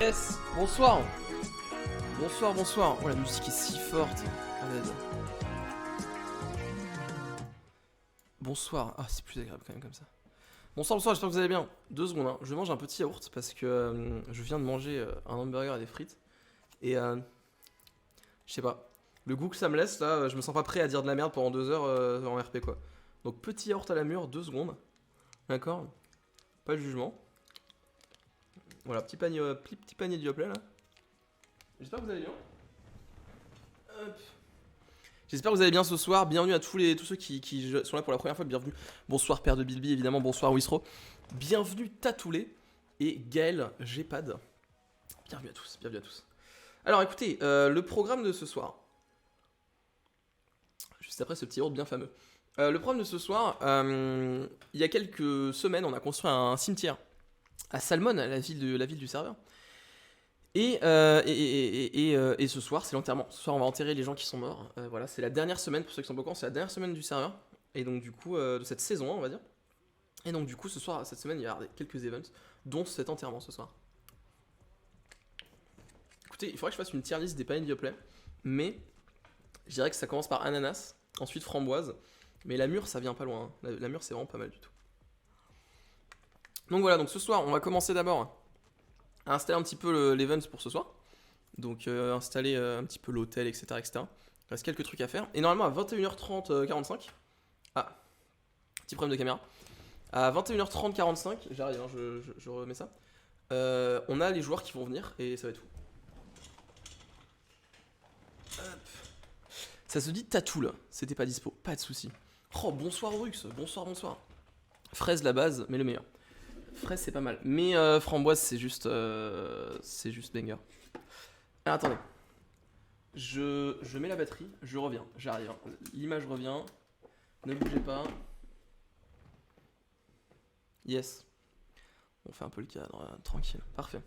Yes, bonsoir. Bonsoir, bonsoir. Oh, la musique est si forte. À l'aide. Bonsoir. Ah, c'est plus agréable quand même comme ça. Bonsoir, bonsoir, j'espère que vous allez bien. 2 secondes, hein. Je mange un petit yaourt parce que je viens de manger un hamburger et des frites. Et je sais pas. Le goût que ça me laisse là, je me sens pas prêt à dire de la merde pendant 2 heures en RP quoi. Donc petit yaourt à la mûre, 2 secondes. D'accord. Pas de jugement. Voilà, petit panier de Yoplait là. J'espère que vous allez bien. Hop. J'espère que vous allez bien ce soir. Bienvenue à tous ceux qui sont là pour la première fois. Bienvenue. Bonsoir Père de Bilby, évidemment. Bonsoir Wistro. Bienvenue Tatoulé et Gaël Gpad. Bienvenue à tous. Bienvenue à tous. Alors écoutez, le programme de ce soir. Juste après ce petit yaourt bien fameux. Le programme de ce soir, il y a quelques semaines, on a construit un cimetière à Salmon, la ville du serveur. Et ce soir, c'est l'enterrement. Ce soir, on va enterrer les gens qui sont morts. Voilà, c'est la dernière semaine, pour ceux qui sont pas au courant, c'est la dernière semaine du serveur. Et donc, du coup, de cette saison, on va dire. Et donc, du coup, ce soir, cette semaine, il y a quelques events, dont cet enterrement ce soir. Écoutez, il faudrait que je fasse une tier list des paniers de Yoplait. Mais, je dirais que ça commence par ananas, ensuite framboise. Mais la mûre, ça vient pas loin. Hein. La mûre, c'est vraiment pas mal du tout. Donc voilà, donc ce soir, on va commencer d'abord à installer un petit peu l'event pour ce soir. Donc installer un petit peu l'hôtel, etc., etc. Il reste quelques trucs à faire. Et normalement à 21h30, 45. Ah, petit problème de caméra. À 21h30, 45, j'arrive, hein, je remets ça. On a les joueurs qui vont venir et ça va être fou. Hop. Ça se dit Tatoul, c'était pas dispo, pas de soucis. Oh, bonsoir Rux, bonsoir, bonsoir. Fraise la base, mais le meilleur. Fraise c'est pas mal, mais framboise c'est juste banger. Ah, attendez. Je mets la batterie, je reviens, j'arrive. Hein. L'image revient. Ne bougez pas. Yes. On fait un peu le cadre, tranquille. Parfait.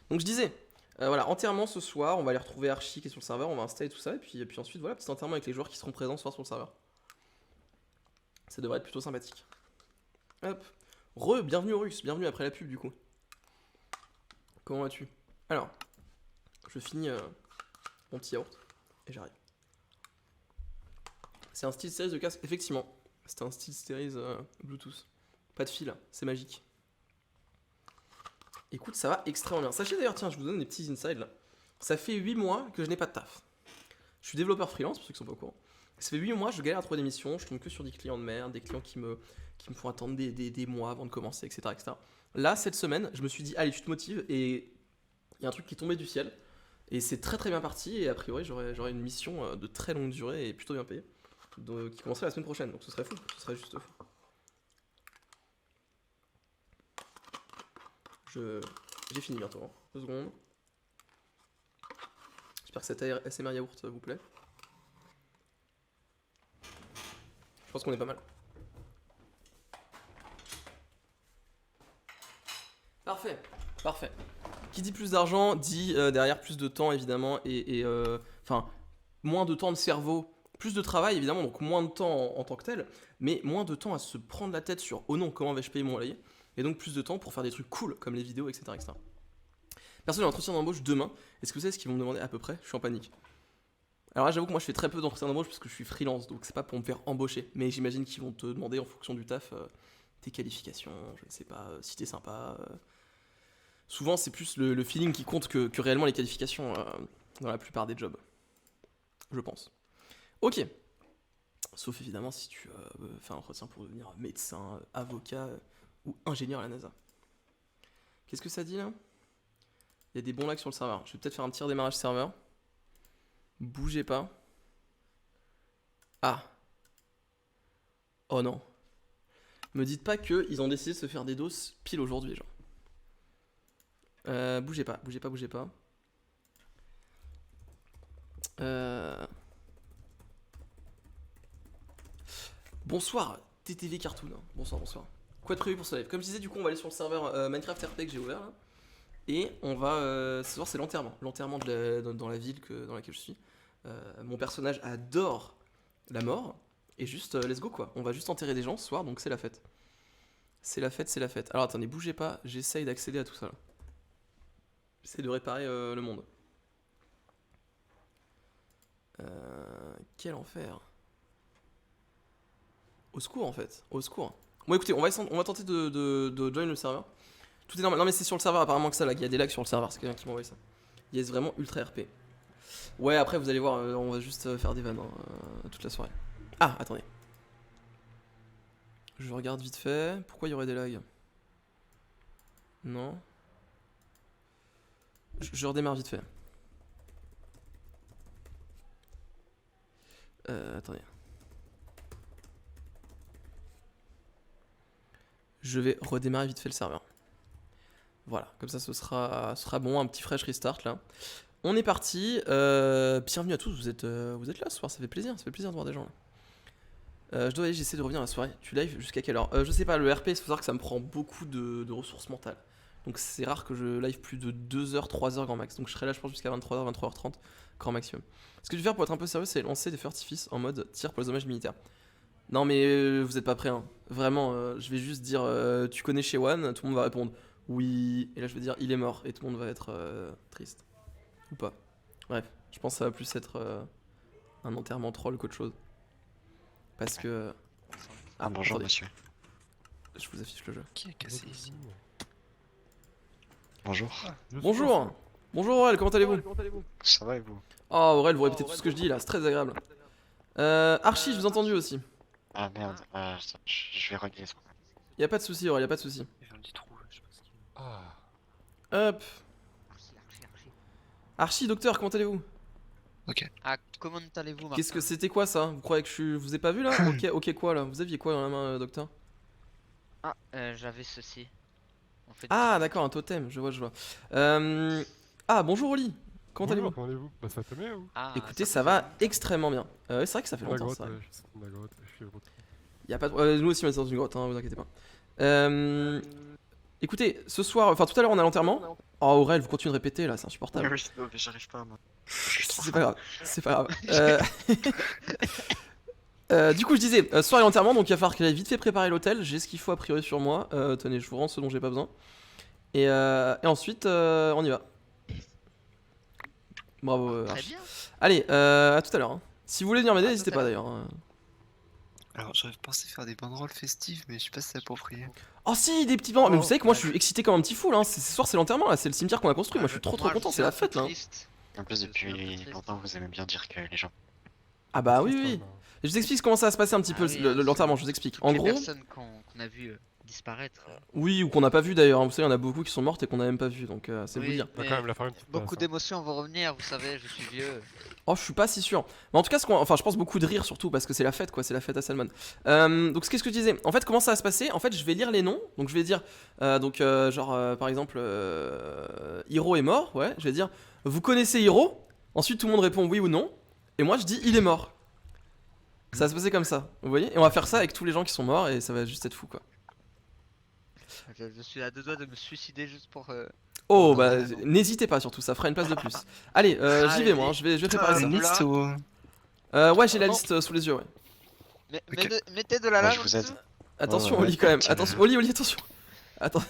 Donc je disais, voilà, enterrement ce soir, on va aller retrouver Archie qui est sur le serveur, on va installer tout ça, et puis ensuite, voilà, petit enterrement avec les joueurs qui seront présents ce soir sur le serveur. Ça devrait être plutôt sympathique. Hop. Bienvenue Russe, bienvenue après la pub du coup. Comment vas-tu? Alors, je finis mon petit yaourt, et j'arrive. C'est un style series de casque, effectivement. C'est un style series Bluetooth. Pas de fil, c'est magique. Écoute, ça va extrêmement bien. Sachez d'ailleurs, tiens, je vous donne des petits insides là. Ça fait 8 mois que je n'ai pas de taf. Je suis développeur freelance, pour ceux qui sont pas au courant. Ça fait 8 mois, je galère à trouver des missions, je tombe que sur des clients de merde, des clients qui me font attendre des mois avant de commencer, etc., etc. Là, cette semaine, je me suis dit, allez, tu te motives, et il y a un truc qui est tombé du ciel. Et c'est très très bien parti, et a priori, j'aurai une mission de très longue durée et plutôt bien payée. Qui commencerait la semaine prochaine, donc ce serait fou, ce serait juste fou. J'ai fini bientôt, hein. 2 secondes. J'espère que cet ASMR yaourt vous plaît. Je pense qu'on est pas mal. Parfait, parfait. Qui dit plus d'argent dit derrière plus de temps évidemment et enfin moins de temps de cerveau, plus de travail évidemment, donc moins de temps en tant que tel, mais moins de temps à se prendre la tête sur oh non comment vais-je payer mon loyer, et donc plus de temps pour faire des trucs cool comme les vidéos, etc., etc. Personne n'a l'entretien d'embauche demain. Est-ce que vous savez ce qu'ils vont me demander à peu près? Je suis en panique. Alors là j'avoue que moi je fais très peu d'entretien d'embauche parce que je suis freelance, donc c'est pas pour me faire embaucher, mais j'imagine qu'ils vont te demander en fonction du taf tes qualifications, je ne sais pas, si t'es sympa. Souvent, c'est plus le feeling qui compte que réellement les qualifications dans la plupart des jobs. Je pense. Ok. Sauf évidemment si tu fais un entretien pour devenir médecin, avocat ou ingénieur à la NASA. Qu'est-ce que ça dit là? Il y a des bons lags sur le serveur. Je vais peut-être faire un petit redémarrage serveur. Bougez pas. Ah. Oh non. Me dites pas qu'ils ont décidé de se faire des doses pile aujourd'hui, genre. Bougez pas, bougez pas, bougez pas. Bonsoir, TTV Cartoon. Bonsoir, bonsoir. Quoi de prévu pour ce live? Comme je disais, du coup, on va aller sur le serveur Minecraft RP que j'ai ouvert là. Et on va. Ce soir, c'est l'enterrement. L'enterrement dans la ville dans laquelle je suis. Mon personnage adore la mort. Et juste, let's go quoi. On va juste enterrer des gens ce soir, donc c'est la fête. C'est la fête, c'est la fête. Alors attendez, bougez pas, j'essaye d'accéder à tout ça là. J'essaie de réparer le monde. Quel enfer. Au secours en fait, au secours. Bon écoutez, on va tenter de join le serveur. Tout est normal. Non mais c'est sur le serveur apparemment que ça lag. Il y a des lags sur le serveur, c'est quelqu'un qui m'a envoyé ça. Il est vraiment ultra RP. Ouais, après vous allez voir, on va juste faire des vannes toute la soirée. Ah, attendez. Je regarde vite fait. Pourquoi il y aurait des lags? Non. Je redémarre vite fait. Attendez. Je vais redémarrer vite fait le serveur. Voilà, comme ça ce sera bon, un petit fresh restart là. On est parti. Bienvenue à tous, vous êtes là ce soir, ça fait plaisir de voir des gens là. Je dois aller, j'essaie de revenir à la soirée. Tu live jusqu'à quelle heure? Je sais pas, le RP, il faut savoir que ça me prend beaucoup de ressources mentales. Donc c'est rare que je live plus de 2 heures, 3 heures grand max. Donc je serai là je pense jusqu'à 23h, 23h30 grand maximum. Ce que je vais faire pour être un peu sérieux, c'est lancer des feux d'artifice en mode tir pour les hommages militaires. Non mais vous êtes pas prêts hein. Vraiment, je vais juste dire tu connais Shewan, tout le monde va répondre oui. Et là je vais dire il est mort et tout le monde va être triste. Ou pas. Bref, je pense que ça va plus être un enterrement troll qu'autre chose. Parce que... Ah bonjour attendez. monsieur. Je vous affiche le jeu. Qui a cassé ici? Bonjour. Bonjour. Bonjour Aurel, comment allez-vous? Ça va et vous? Oh Aurel, vous répétez tout ce que je dis là, c'est très agréable. Archie, je vous ai entendu aussi. Ah merde, je vais régler ça. Y'a pas de soucis Aurel, y'a pas de soucis. Il y a un petit trou, je sais pas ce qu'il y Ah, Hop. Archie, docteur, comment allez-vous? a. Ok. Ah, comment allez-vous, Martin? Qu'est-ce que c'était quoi ça? Vous croyez que je vous ai pas vu là? Ok quoi là? Vous aviez quoi dans la main, docteur? Ah, j'avais ceci. On fait Ah d'accord, un totem, je vois. Ah bonjour Oli, comment allez-vous? Comment allez-vous? Bah ça te met ou? Ah, Écoutez, ça va extrêmement bien. Ouais, c'est vrai que ça fait La longtemps grotte, ça. ouais, je suis dans la grotte, je suis au retour. Y a pas de... nous aussi on est dans une grotte, hein, vous inquiétez pas. Écoutez, ce soir, enfin tout à l'heure on a l'enterrement. Oh Aurel, vous continuez de répéter là, c'est insupportable. Oui, non, mais j'arrive pas moi. C'est pas grave, c'est pas grave. Du coup je disais, ce soir il y a l'enterrement, donc il va falloir que j'aille vite fait préparer l'hôtel. J'ai ce qu'il faut a priori sur moi. Tenez, je vous rends ce dont j'ai pas besoin. Et ensuite, on y va. Bravo très Archie. bien. Allez, à tout à l'heure. Hein. Si vous voulez venir m'aider, À n'hésitez tout à pas l'heure. d'ailleurs. Hein. Alors j'avais pensé faire des banderoles festives, mais je sais pas si c'est approprié. Oh si, des petits bancs. Mais vous Oh, savez que moi je ouais. suis excité comme un petit fou là. Hein. Ce soir c'est l'enterrement là, c'est le cimetière qu'on a construit. Moi je suis trop Moi, content, je c'est la suis un fête peu là. Hein. triste. En plus Je suis un peu depuis triste. longtemps vous aimez bien dire que les gens. Ah bah oui, Triste, oui. hein, Et je vous explique comment ça va se passer un petit Ah peu oui, l'enterrement, je vous explique. Toutes En les gros, personnes qu'on a vu disparaître. oui, ou qu'on n'a pas vu d'ailleurs. Vous savez, il y en a beaucoup qui sont mortes et qu'on n'a même pas vu, donc c'est vous Oui, dire. On va mais quand même la faire une petite beaucoup place, hein. d'émotions vont revenir, vous savez, je suis vieux. Oh, je suis pas si sûr. Mais en tout cas, enfin, je pense beaucoup de rire surtout parce que c'est la fête, quoi. C'est la fête à Salmon. Donc, qu'est-ce que je disais? En fait, comment ça va se passer? En fait, je vais lire les noms. Donc, je vais dire, par exemple, Hiro est mort. Ouais, je vais dire, vous connaissez Hiro? Ensuite, tout le monde répond oui ou non. Et moi, je dis, il est mort. Ça va se passer comme ça, vous voyez? Et on va faire ça avec tous les gens qui sont morts et ça va juste être fou, quoi. Je suis à deux doigts de me suicider juste pour. Oh, Non, bah, non, non. n'hésitez pas surtout, ça fera une place de plus. Allez, j'y vais moi, hein, je vais préparer ça. Une liste ou... Ouais, j'ai la Bon. liste sous les yeux, ouais. Mais, Ok. mettez de la Moi, lave je en vous aide. dessous. Attention, Ouais, Oli, quand même. tiens, Attention, Oli, attention. Attends.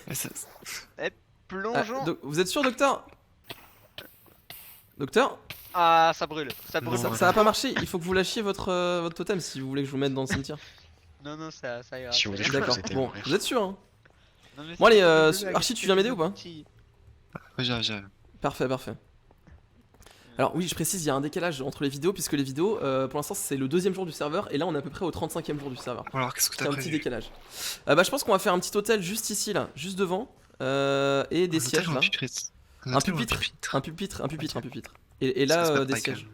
Plongeons. Vous êtes sûr, docteur? Docteur? Ah, ça brûle. Ça brûle. Non. Ça va pas marcher, il faut que vous lâchiez votre totem si vous voulez que je vous mette dans le cimetière. Non, non, ça ira. Si vous ça voulez, ira. je peux D'accord, vous aider à bon, mourir. vous êtes sûr, hein? Non, mais Bon, allez, c'est le Archie, tu viens m'aider ou pas? petit. Ouais, j'arrive. Parfait. Alors oui, je précise, il y a un décalage entre les vidéos, puisque les vidéos, pour l'instant, c'est le 2e jour du serveur, et là, on est à peu près au 35e jour du serveur. Bon, alors qu'est-ce que C'est t'as un petit prévu? décalage. Bah, je pense qu'on va faire un petit hôtel juste ici, là, juste devant, et des sièges, là. Un pupitre. Et là, des sièges.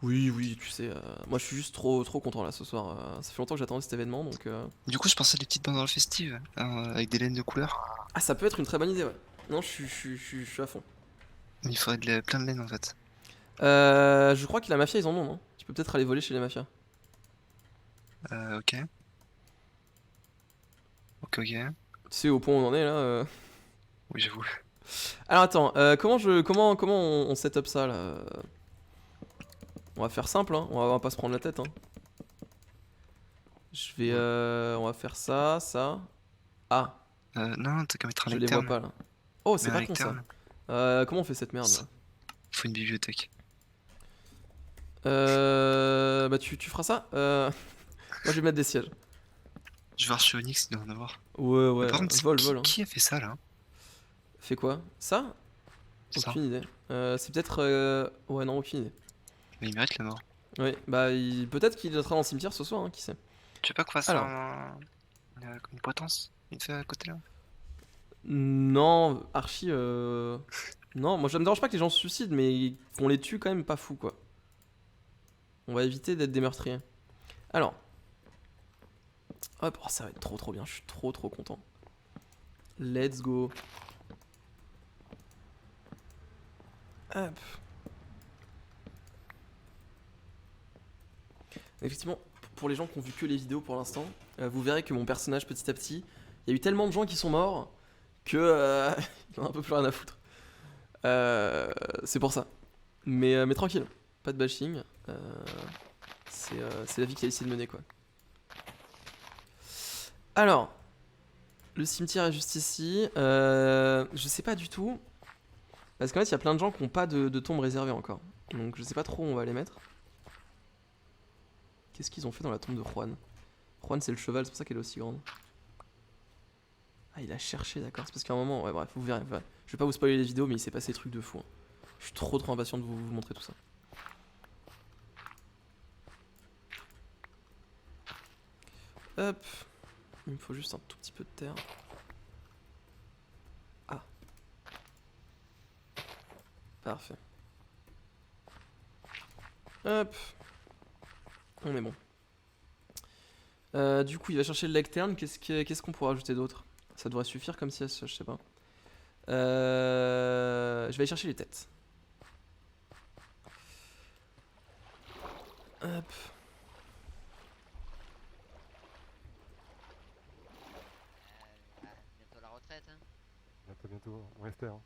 Oui, tu sais, moi je suis juste trop content là ce soir. Ça fait longtemps que j'attendais cet événement donc. Du coup, je pensais à des petites banderoles festives, avec des laines de couleur. Ah, ça peut être une très bonne idée, ouais. Non, je suis à fond. Mais il faudrait plein de laine en fait. Je crois que la mafia ils en ont, non? Tu peux peut-être aller voler chez les mafias. Ok. Ok. Tu sais au point où on en est là. Oui, j'avoue. Alors attends, comment on set up ça là? On va faire simple, hein. On va pas se prendre la tête, hein. Je vais, on va faire ça. Ah, Non, t'as qu'à mettre un je les lecteur. vois pas là. Oh, c'est Mais un pas con ça. lecteur, là. Comment on fait cette merde là? Faut une bibliothèque. Bah tu feras ça. Moi je vais mettre des sièges. Je vais voir chez Onyx, il doit en avoir. Ouais, Mais ouais, par contre, vol, hein. qui a fait ça là? Fait quoi? Ça? Ça. Aucune idée. C'est peut-être. Ouais, non, aucune idée. Mais il mérite la mort. Oui, bah peut-être qu'il sera dans le cimetière ce soir, hein, qui sait. Tu veux pas qu'on fasse Alors. une potence? Vite fait à côté là? Non, Archie. Non, moi ça me dérange pas que les gens se suicident, mais qu'on les tue quand même pas fou quoi. On va éviter d'être des meurtriers. Alors. Hop, oh, ça va être trop bien, je suis trop content. Let's go. Hop. Effectivement, pour les gens qui ont vu que les vidéos pour l'instant, vous verrez que mon personnage petit à petit, il y a eu tellement de gens qui sont morts que il en a un peu plus rien à foutre. C'est pour ça. Mais tranquille, pas de bashing. C'est la vie qu'il a essayé de mener quoi. Alors, le cimetière est juste ici. Je sais pas du tout. Parce qu'en fait, il y a plein de gens qui n'ont pas de tombe réservée encore. Donc je sais pas trop où on va les mettre. Qu'est-ce qu'ils ont fait dans la tombe de Juan? Juan, c'est le cheval, c'est pour ça qu'elle est aussi grande. Ah, il a cherché, d'accord. C'est parce qu'à un moment, ouais, bref, vous verrez. Ouais. Je vais pas vous spoiler les vidéos, mais il s'est passé des trucs de fou. Hein. Je suis trop impatient de vous montrer tout ça. Hop. Il me faut juste un tout petit peu de terre. Ah. Parfait. Hop. On est bon. Du coup, il va chercher le lectern. Qu'est-ce qu'on pourrait ajouter d'autre? Ça devrait suffire comme si, je sais pas. Je vais aller chercher les têtes. Hop. Bientôt la retraite. Hein. Bientôt, on espère. Hein.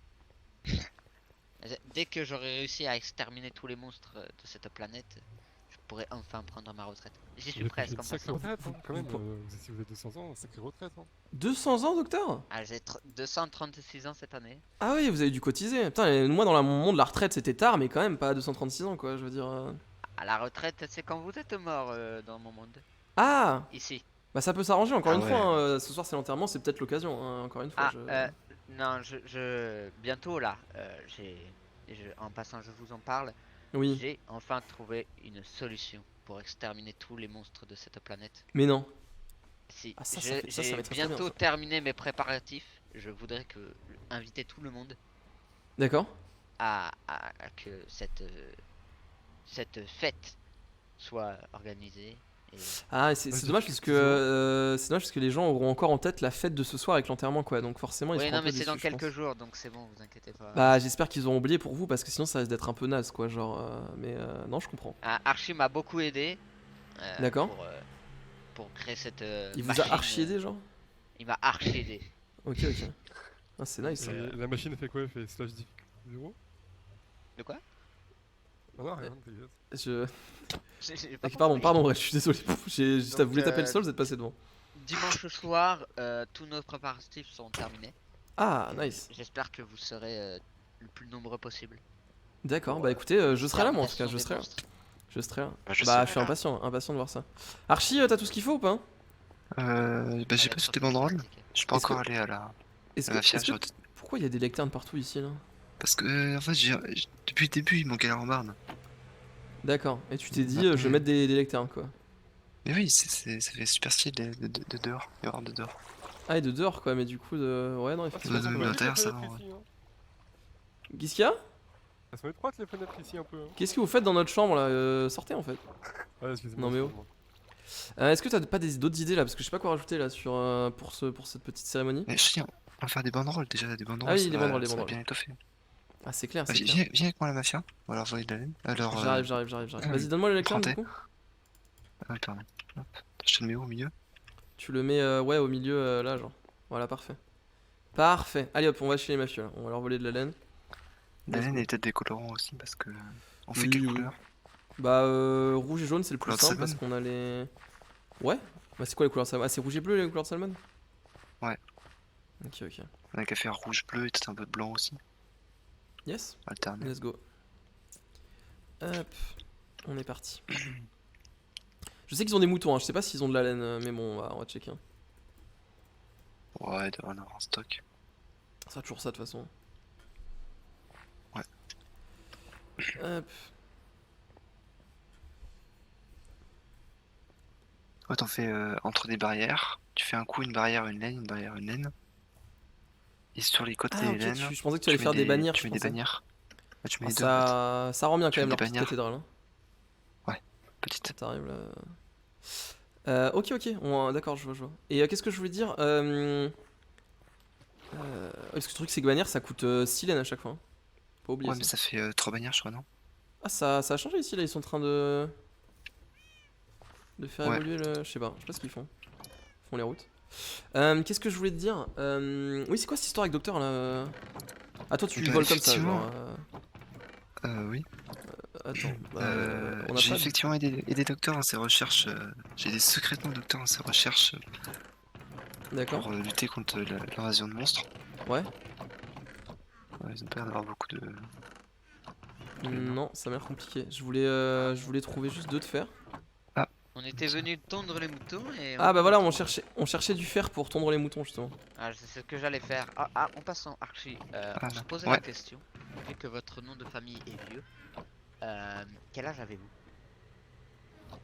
Dès que j'aurai réussi à exterminer tous les monstres de cette planète, je pourrai enfin prendre ma retraite. J'y suis presque Une en sacrée passant. retraite, hein, quand même. Si vous avez 200 ans, sacrée retraite. Hein. 200 ans, docteur? Ah, j'ai 236 ans cette année. Ah oui, vous avez dû cotiser. Putain, moi dans mon monde, la retraite c'était tard, mais quand même pas à 236 ans quoi, je veux dire. À la retraite, c'est quand vous êtes mort dans mon monde. Ah! Ici. Bah ça peut s'arranger encore Ah une ouais. fois. Hein. Ce soir c'est l'enterrement, c'est peut-être l'occasion. Hein, encore une fois. Ah, non, bientôt là, en passant, je vous en parle. Oui. J'ai enfin trouvé une solution pour exterminer tous les monstres de cette planète. Mais non. Si, Ah, ça j'ai va être très bien, bientôt ça. terminé mes préparatifs. Je voudrais inviter tout le monde D'accord. à que cette fête soit organisée. Et Ah, c'est Vas-y, dommage parce que les gens auront encore en tête la fête de ce soir avec l'enterrement quoi. Donc forcément ils oui, seront un non, peu mais c'est dans déçus, je quelques pense. jours, donc c'est bon, vous inquiétez pas. Bah j'espère qu'ils auront oublié pour vous parce que sinon ça risque d'être un peu naze quoi. Genre, non, je comprends. Ah, Archie m'a beaucoup aidé. D'accord. Pour créer cette. Il vous machine, a archi aidé genre? Il m'a archi aidé. Ok. Ah, c'est nice. Ça. La machine fait quoi? Elle fait slash 0? De quoi? Ah non, rien, t'inquiète. J'ai pas Pardon, compris. bref, je suis désolé. J'ai juste à Donc, voulu taper le sol, vous êtes passé devant. Dimanche soir, tous nos préparatifs sont terminés. Ah, nice. J'espère que vous serez le plus nombreux possible. D'accord, bah écoutez, je serai là moi en tout cas, je serai là. Je serai là. Bah, je Bah, serai je suis là. impatient de voir ça. Archie, t'as tout ce qu'il faut ou pas? Bah j'ai pas toutes les banderoles. Je suis pas Est-ce encore que- allé à la Est-ce que, mafia. est-ce que- Pourquoi il y a des lecternes partout ici là? Parce que en fait depuis le début ils m'ont galère en barne. D'accord, et tu t'es dit, Ouais. je vais mettre des lecternes quoi. Mais oui, ça fait super stylé de dehors. Il y avoir de dehors. Ah, et de dehors quoi, mais du coup, ouais, non, effectivement. Ouais, c'est mais pas mal. l'intérieur, ça va, Ici, hein. Qu'est-ce qu'il y a? Elles sont étroites les fenêtres ici un peu. Hein. Qu'est-ce que vous faites dans notre chambre là? Sortez en fait. Ah, excusez-moi. Non, mais oh. excusez-moi. Est-ce que t'as pas d'autres idées là? Parce que je sais pas quoi rajouter là pour cette petite cérémonie. Mais je dis, on va faire des banderoles déjà, des banderoles. Ah oui, ça les va- banderoles, les ça va banderoles. bien étoffer. Ah, c'est clair, c'est Vas-y, clair. viens avec moi à la mafia. On va leur voler de la laine. Alors, J'arrive. Vas-y, donne-moi le lectern du Trente. coup. Attends, hop. Je te le mets où, au milieu? Tu le mets ouais, au milieu là, genre. Voilà, parfait. Parfait. Allez hop, on va chez les mafieux là. On va leur voler de la laine. La laine et peut-être des colorants aussi parce que. On fait Oui, quelle oui. couleur? Bah, rouge et jaune, c'est le plus Couleur de simple parce salmon. qu'on a les. Ouais? Bah, c'est quoi les couleurs de salmon? Ah, c'est rouge et bleu les couleurs de salmon? Ouais. Ok. On a qu'à faire rouge, bleu et peut-être un peu de blanc aussi. Yes, alterner. let's go. Hop, on est parti. Je sais qu'ils ont des moutons, hein. Je sais pas s'ils ont de la laine, mais bon, on va checker. Ouais, il doit en avoir en stock. Ça sera toujours ça de toute façon. Ouais. Hop. Ouais, t'en fais entre des barrières. Tu fais un coup une barrière, une laine, une barrière, une laine. Et sur les côtés Ah, des ok, laines, je pensais que tu tu allais mets faire des bannières, tu je mets des pensais. bannières. Ah, tu mets Ah, les deux en ça rend bien Tu quand même mets leur des petite bannières. cathédrale. Hein. fait. Petite. Quand t'arrives là. Ok, d'accord, je vois. Et qu'est-ce que je voulais dire parce que le truc, c'est que bannière, ça coûte 6 laines à chaque fois. Hein. Pas oublier Ouais, mais ça. ça fait 3 bannières, je crois, non? Ah, ça a changé ici, là, ils sont en train de faire Ouais. évoluer le. Je sais pas ce qu'ils font. Ils font les routes. Qu'est-ce que je voulais te dire Oui, c'est quoi cette histoire avec Docteur là Ah, toi, tu Bah, voles comme ça, effectivement. genre. Oui. Attends, on a J'ai pas. effectivement aidé Docteur dans ses recherches. J'ai aidé secrètement Docteur dans ses recherches D'accord. pour lutter contre l'invasion de monstres. Ouais. Ouais, ils ont pas l'air d'avoir beaucoup de. Non, ça m'a l'air compliqué. Je voulais trouver juste 2 de fer. On était venu tondre les moutons et... Ah bah voilà, on cherchait du fer pour tondre les moutons justement. Ah, c'est ce que j'allais faire. En passant, Archie, on se posait Ouais. la question, vu que votre nom de famille est vieux, quel âge avez-vous?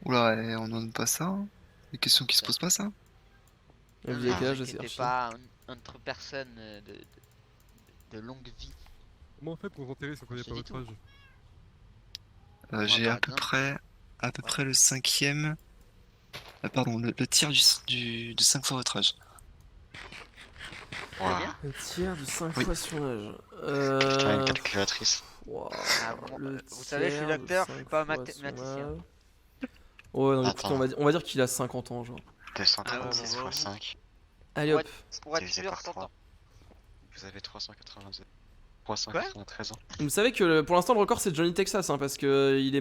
Oula, on ne demande pas ça. Hein. Des questions qui se posent pas, ça. Et vous avez quel âge, C'était c'est Archie pas entre personnes de longue vie. Comment on fait pour vous enterrer si on connaît C'est pas dit votre tout. âge? J'ai par à peu exemple. près le cinquième. Pardon, le tiers de 5 fois votre âge. Très bien. Un tiers de 5 Oui. fois son âge. Putain, une calculatrice. Wow. Ah, bon, Le vous savez, je suis tiers de docteur, je suis 5 pas fois mathématicien. son âge. Ouais, non, écoute, Attends. on va dire qu'il a 50 ans, genre. 236 Ah, fois 5. Allez hop. Pour être Divisé sûr, par 3. t'entends. Vous avez 393 ans. Vous savez que pour l'instant, le record c'est Johnny Texas, hein, parce que il est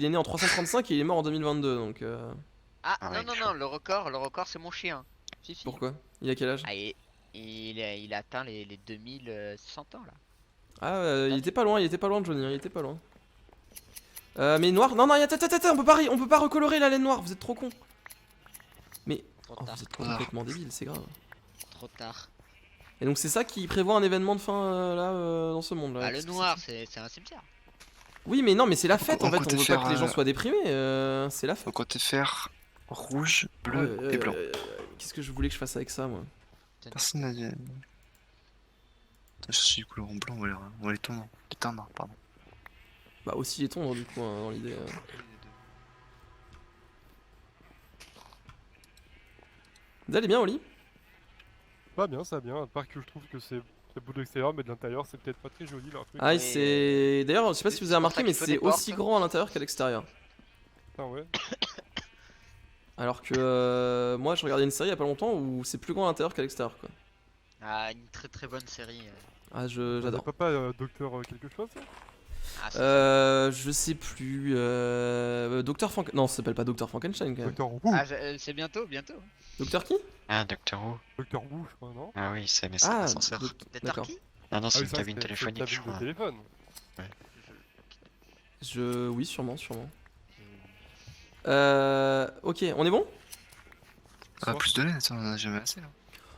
né en 335 et il est mort en 2022, donc. Ah, Ah non, ouais, non, chaud. non, le record c'est mon chien. Fifi. Pourquoi Il a quel âge Ah, il a atteint les 2100 ans là. Ah, il était pas loin, Johnny, hein, il était pas loin. Mais noir, non, attends, on peut pas recolorer la laine noire, vous êtes trop con. Mais Trop oh, tard, vous êtes complètement débile, c'est grave. trop tard. Et donc c'est ça qui prévoit un événement de fin là dans ce monde là. Ah, le noir, c'est un cimetière. Oui, mais non, mais c'est la fête On en fait, comptait on veut pas faire, que les gens soient déprimés, c'est la fête. Donc on te faire rouge, bleu et blanc. Qu'est-ce que je voulais que je fasse avec ça moi Personne n'a dit. Je suis couleur en blanc, on va les tondre. Les teindre, pardon. Bah aussi les tondre du coup hein, dans l'idée. Vous allez bien Oli? Pas bien, ça va bien, à part que je trouve que c'est beau de l'extérieur, mais de l'intérieur c'est peut-être pas très joli leur truc. Ah Oui, c'est... D'ailleurs je sais pas si vous avez c'est pour ça remarqué mais qu'il faut c'est des aussi portes. grand à l'intérieur qu'à l'extérieur. Ah ouais. Alors que moi je regardais une série il y a pas longtemps où c'est plus grand à l'intérieur qu'à l'extérieur quoi. Ah, une très très bonne série. Ah T'as j'adore. pas docteur quelque chose ça? Ah, Je sais plus. Docteur Frank... Non ça s'appelle pas Docteur Frankenstein quand même. Docteur Who. c'est bientôt. Docteur qui? Ah, Doctor Who. Docteur Who, je crois, non? Ah oui, mais c'est Ah l'ascenseur. Docteur d'accord. qui? Ah non, c'est oui, une ça, cabine c'est téléphonique, je cabine de crois. téléphone. Oui sûrement. Ok on est bon? Ah, plus de laine, ça, on en a jamais assez. Là.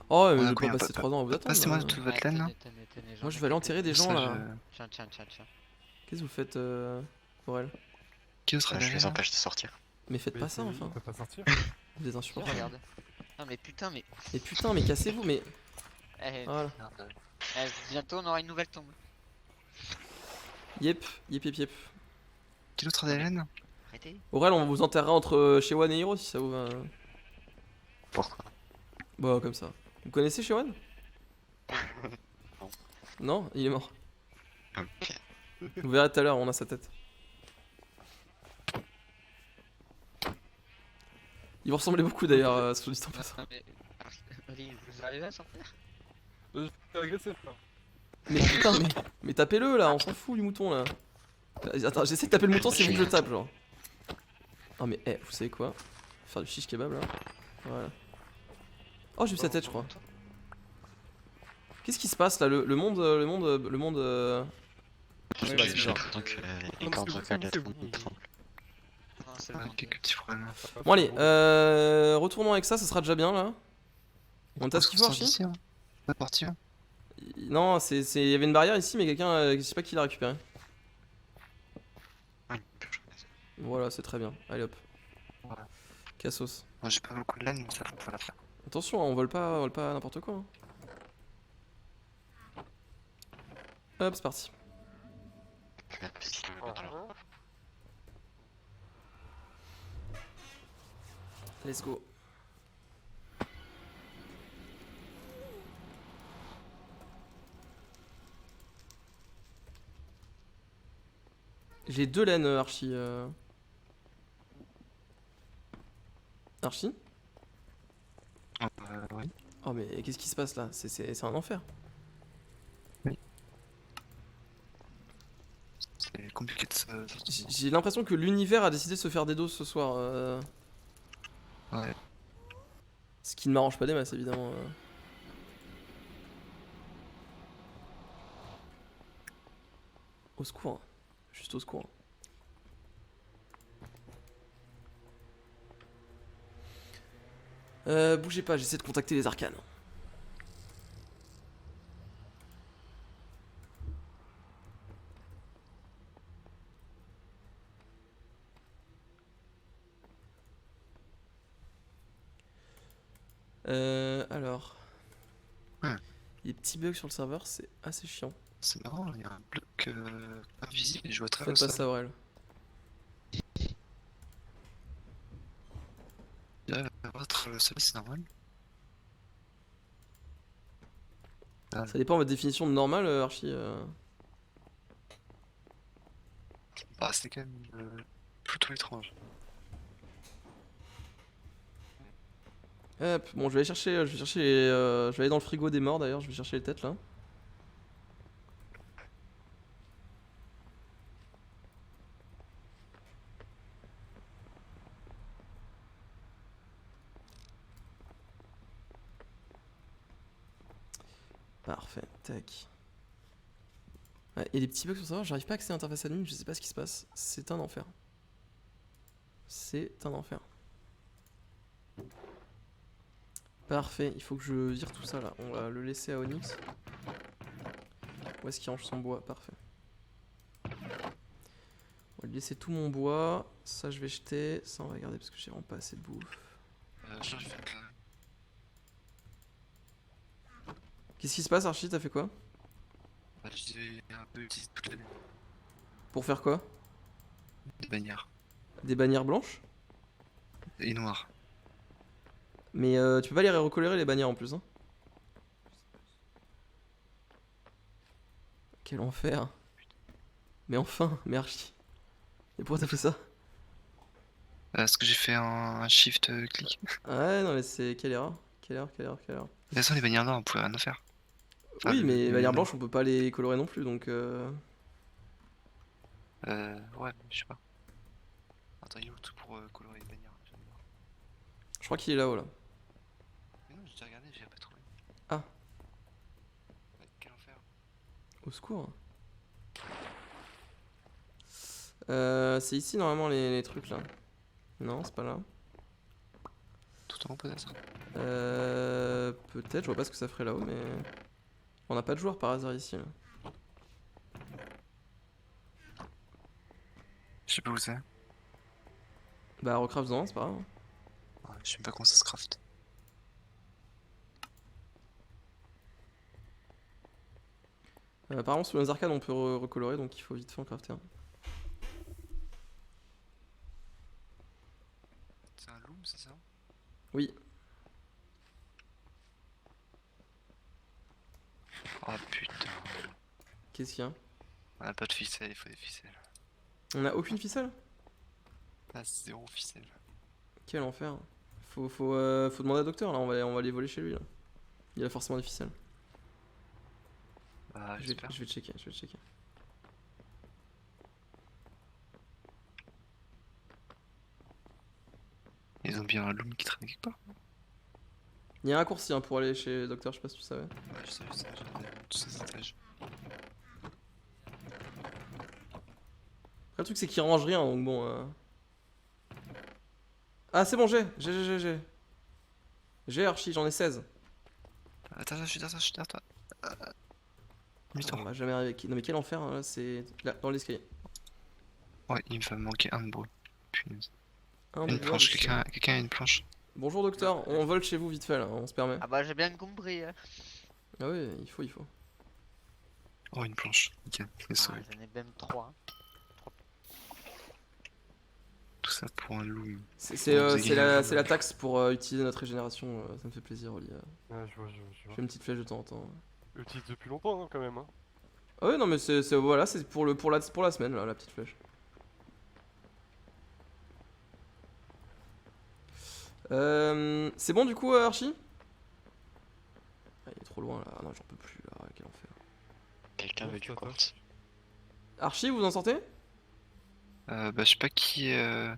Oh mais On a je vais combien pas passer 3 ans à vous attendre. Passez-moi là. toute votre laine là. Moi je vais aller enterrer des gens Ça, là. Tiens. Qu'est-ce que vous faites Aurel? Qui sera Ah, je les derrière empêche de sortir. Mais faites Mais pas ça enfin. On peut pas sortir. Vous êtes insupportable. Regarde. Non mais putain mais... Et putain mais cassez-vous mais... Eh, Voilà. bientôt on aura une nouvelle tombe. Yep. Qui d'autre a des laines? Arrêtez. Aurel on vous enterrera entre Shewan et Hiro si ça vous va. Pourquoi? Bah comme ça. Vous connaissez Shewan? Non. Non, il est mort. Ok. Vous verrez tout à l'heure, on a sa tête. Il vous ressemblait beaucoup d'ailleurs, sur le dit en passant. Non mais... Oli, vous arrivez à sortir? C'est agressif là. Mais putain, mais tapez-le là, on s'en fout du mouton là. Attends, j'essaie de taper le mouton, c'est vous que je tape genre. Oh mais vous savez quoi? Faire du shish kebab là. Voilà. Oh j'ai vu sa tête je crois. Qu'est-ce qui se passe là? Le monde Je Ouais, sais, c'est j'ai bizarre. l'impression que les Non, cordes c'est vocales bon, elles c'est tremblent. bon. Non, c'est Ouais, bon. quelques petits problèmes. Bon allez, retournons avec ça, ça sera déjà bien là. On t'a ce qu'il faut, Archie? ici, hein. C'est parti, hein. Non, il y avait une barrière ici, mais quelqu'un, je sais pas qui l'a récupéré. Ouais, une pioche, vas-y. Voilà, c'est très bien. Allez hop, Voilà. cassos. Moi j'ai pas beaucoup de laine, mais ça va la faire. Attention, hein, on vole pas n'importe quoi. Hein. Hop, c'est parti. Je vais parce qu'il me met dans l'eau. Let's go. J'ai 2 laines, Archie. Archie? Oui. Oh mais qu'est-ce qui se passe là? C'est un enfer. C'est compliqué de se sortir. J'ai l'impression que l'univers a décidé de se faire des doses ce soir. Ouais. Ce qui ne m'arrange pas des masses, évidemment. Au secours. Juste au secours. Bougez pas, j'essaie de contacter les arcanes. Alors. Hmm. Les petits bugs sur le serveur, c'est assez chiant. C'est marrant, il y a un bloc invisible et je vois très Faites pas ça, Aurel. Votre sol, c'est normal. Ça dépend de votre définition de normal, Archie. Bah, c'est quand même plutôt étrange. Hop, bon, je vais aller chercher, je vais aller dans le frigo des morts d'ailleurs, je vais chercher les têtes là. Parfait, tac. Ouais, et les petits bugs sur le serveur, j'arrive pas à accéder à l'interface admin, je sais pas ce qui se passe. C'est un enfer. C'est un enfer. Parfait, il faut que je vire tout ça là. On va le laisser à Onyx. Où est-ce qu'il range son bois? Parfait. On va lui laisser tout mon bois. Ça, je vais jeter. Ça, on va garder parce que j'ai vraiment pas assez de bouffe. J'arrive à faire Qu'est-ce qui se passe, Archie? T'as fait quoi? j'ai un peu utilisé toutes les Pour faire quoi? bannières. Des bannières blanches? Et noires. Mais tu peux pas les recolorer les bannières en plus. Hein. Quel enfer. Mais enfin, mais Archie. Et pourquoi t'as fait ça? Est-ce que j'ai fait un shift clic? Ah ouais, non mais c'est... Quelle erreur? Quelle erreur, quelle erreur, quelle erreur. De toute façon, les bannières noires, on pouvait rien en faire. Enfin, Oui, mais les bannières non. blanches, on peut pas les colorer non plus, donc... Ouais, mais je sais pas. Attends, il y a où tout pour colorer les bannières? Je crois qu'il est là-haut, là. Mais non, j'ai déjà regardé, j'ai pas trouvé. Ah. Ouais, quel enfer. Au secours. C'est ici, normalement, les trucs, là. Non, c'est pas là. Tout en haut, peut-être. Peut-être, je vois pas ce que ça ferait là-haut, mais... On n'a pas de joueur par hasard ici, là. Je sais pas où c'est. Bah, recraft-en, c'est pas grave. Ouais, je sais même pas comment ça se craft. Apparemment, sur les arcades, on peut recolorer, donc il faut vite fait en crafter un. C'est un loom, c'est ça? Oui. Oh putain. Qu'est-ce qu'il y a? On a pas de ficelle, il faut des ficelles. On a aucune ficelle? Ah, zéro ficelle. Quel enfer. Faut demander à docteur, là, on va les voler chez lui, là. Il a forcément des ficelles. Bah, Je j'espère. vais checker, je vais checker. Ils ont bien un loom qui traîne quelque part. Il y a un raccourci hein, pour aller chez le docteur, je sais pas si tu savais. Ouais, je sais, j'ai tous ces étages. le truc c'est qu'il range rien, donc bon. Ah, c'est bon, j'ai. J'ai Archie, j'en ai 16. Attends, je suis derrière toi. On Demi-tour. va jamais arriver. Non, mais quel enfer, hein, là, c'est là, dans l'escalier. Ouais, il va me manquer un de bruit. Punaise. Un Une de planche, bois, quelqu'un a une planche. Bonjour docteur, on vole chez vous vite fait là, on se permet. Ah bah j'ai bien compris. Hein. Ah oui, il faut. Oh, une planche. Nickel, c'est Ah, sauvé. j'en ai même 3. Tout ça pour un loom. C'est Bon, vous avez gagné un la taxe pour utiliser notre régénération, ça me fait plaisir, Oli. Ouais, je vois. Je fais une petite flèche de temps en temps. Utilise depuis longtemps, hein, quand même. Hein. Ah oui, non, mais voilà, c'est pour la semaine, là, la petite flèche. C'est bon du coup, Archie? Ah, il est trop loin là, ah, non, j'en peux plus là, quel enfer. Quelqu'un veut du Ça va. quartz? Archie, vous en sortez? Bah, je sais pas qui est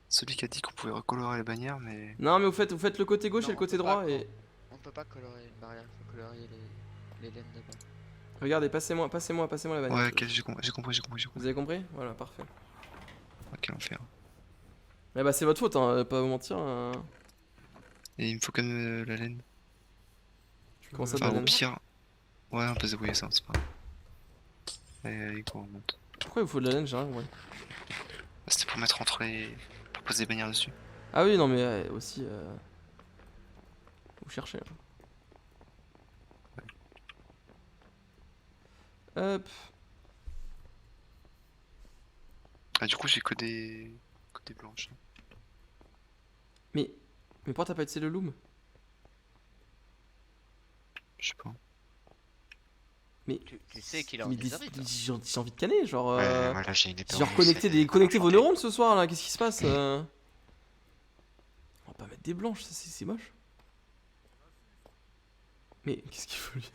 celui qui a dit qu'on pouvait recolorer les bannières, mais. Non, mais vous faites le côté gauche Non, et le on côté peut droit pas, et. On peut pas colorer une barrière, faut colorier les laines de bas. Regardez, passez-moi la bannière. Ouais, ok, j'ai compris. Vous avez compris? Voilà, parfait. Ok, l'enfer. Eh bah, c'est votre faute, hein, pas vous mentir. Et il me faut quand même la laine. Comment ça, de Enfin, la au laine? pire. Ouais, on peut se débrouiller ça, c'est pas grave. Allez, go, on monte. Pourquoi il vous faut de la laine, j'ai rien compris. C'était pour mettre entre les. Pour poser des bannières dessus. Ah oui, non, mais aussi. Vous cherchez. Hop. Ah, du coup, j'ai que des. Que des blanches. Mais pourquoi t'as pas utilisé le loom? Je sais pas. Tu sais qu'il a Mais envie de hein. j'ai envie de canner, genre. Ouais, voilà, j'ai une épée. Genre en connectez enchanté. vos neurones ce soir là, qu'est-ce qui se passe On va pas mettre des blanches, ça c'est moche. Mais qu'est-ce qu'il faut lui?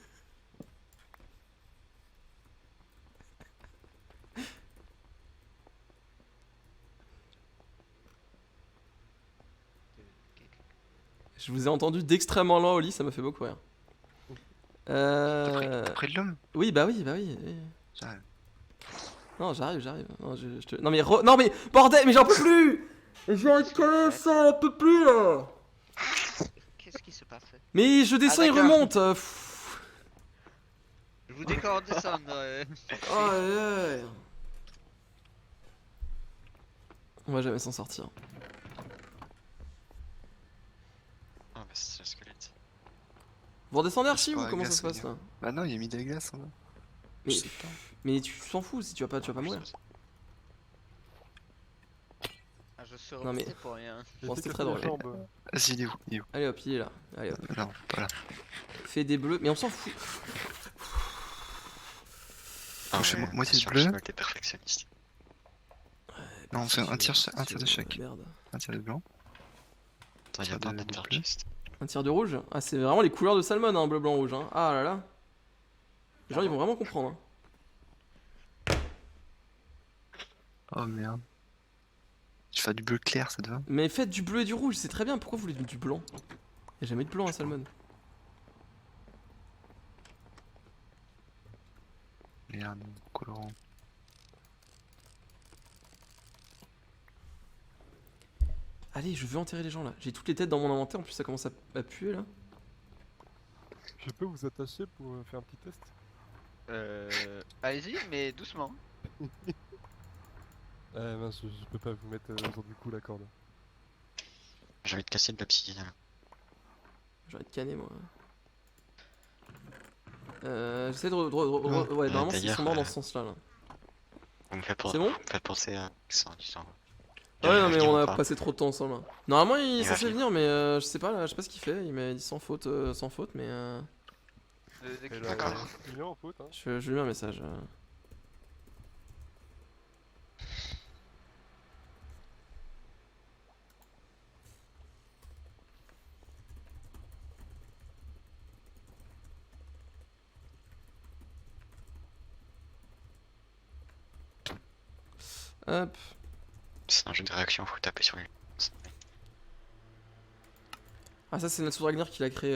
Je vous ai entendu d'extrêmement loin au lit, ça m'a fait beaucoup rire. T'as pris de l'homme? Oui, bah oui, oui. J'arrive. Non, j'arrive. Non, je te... Non mais non mais bordel, mais j'en peux plus. J'ai envie de canner ça, j'en peux plus là. Qu'est-ce qui se passe? Mais je descends, Ah, il d'accord. remonte. Je vous décore descendre. Oh, ouais. On va jamais s'en sortir. Ah, bah, c'est le squelette. Vous redescendez C'est Archie pas ou la comment ça glace, se passe ça là? Bah, non, il a mis des glaces en bas. Mais, Je sais pas. mais tu t'en fous si tu vas pas mourir. Ah, je suis Non, mais- remonté pour rien. Bon, c'était J'ai très cassé la drôle. jambe. Vas-y, il est où? Il est où? Allez hop, il est là. Allez hop. Non, pas là. Fais des bleus, mais on s'en fout. Ah, Je fais ouais, moitié t'es de sûr, bleu. je t'es perfectionniste. Non, on fait un tir de chaque. Merde. Un tir de blanc. Attends, y'a Pas pas de d'Ender bleu. Chest. Un tir de rouge? Ah, c'est vraiment les couleurs de Salmon, hein, bleu, blanc, rouge. Hein. Ah là là. Les gens, ils vont vraiment comprendre. Hein. Oh merde. Je fais du bleu clair, ça te va? Mais faites du bleu et du rouge, c'est très bien. Pourquoi vous voulez du blanc? Y'a jamais de blanc à Salmon. Merde, colorant. Allez, je veux enterrer les gens là. J'ai toutes les têtes dans mon inventaire, en plus ça commence à puer là. Je peux vous attacher pour faire un petit test? Allez-y, mais doucement. Mince, je peux pas vous mettre autour du cou la corde. J'ai envie de casser de l'obsidienne. J'ai envie de canner moi. J'essaie de. Ouais, normalement ils d'ailleurs, sont morts dans ce sens là. Vous me faites C'est bon? penser à ça du sang. Ouais, non, mais on a pas. passé trop de temps ensemble. Là. Normalement il est Il va censé venir, mais je sais pas là, je sais pas ce qu'il fait. Il m'a dit sans faute, mais. Et là, D'accord. il est en faute, hein. Je lui mets un message. Hop. C'est un jeu de réaction, faut taper sur lui. Ah, ça, c'est Natsudragnir qui l'a créé.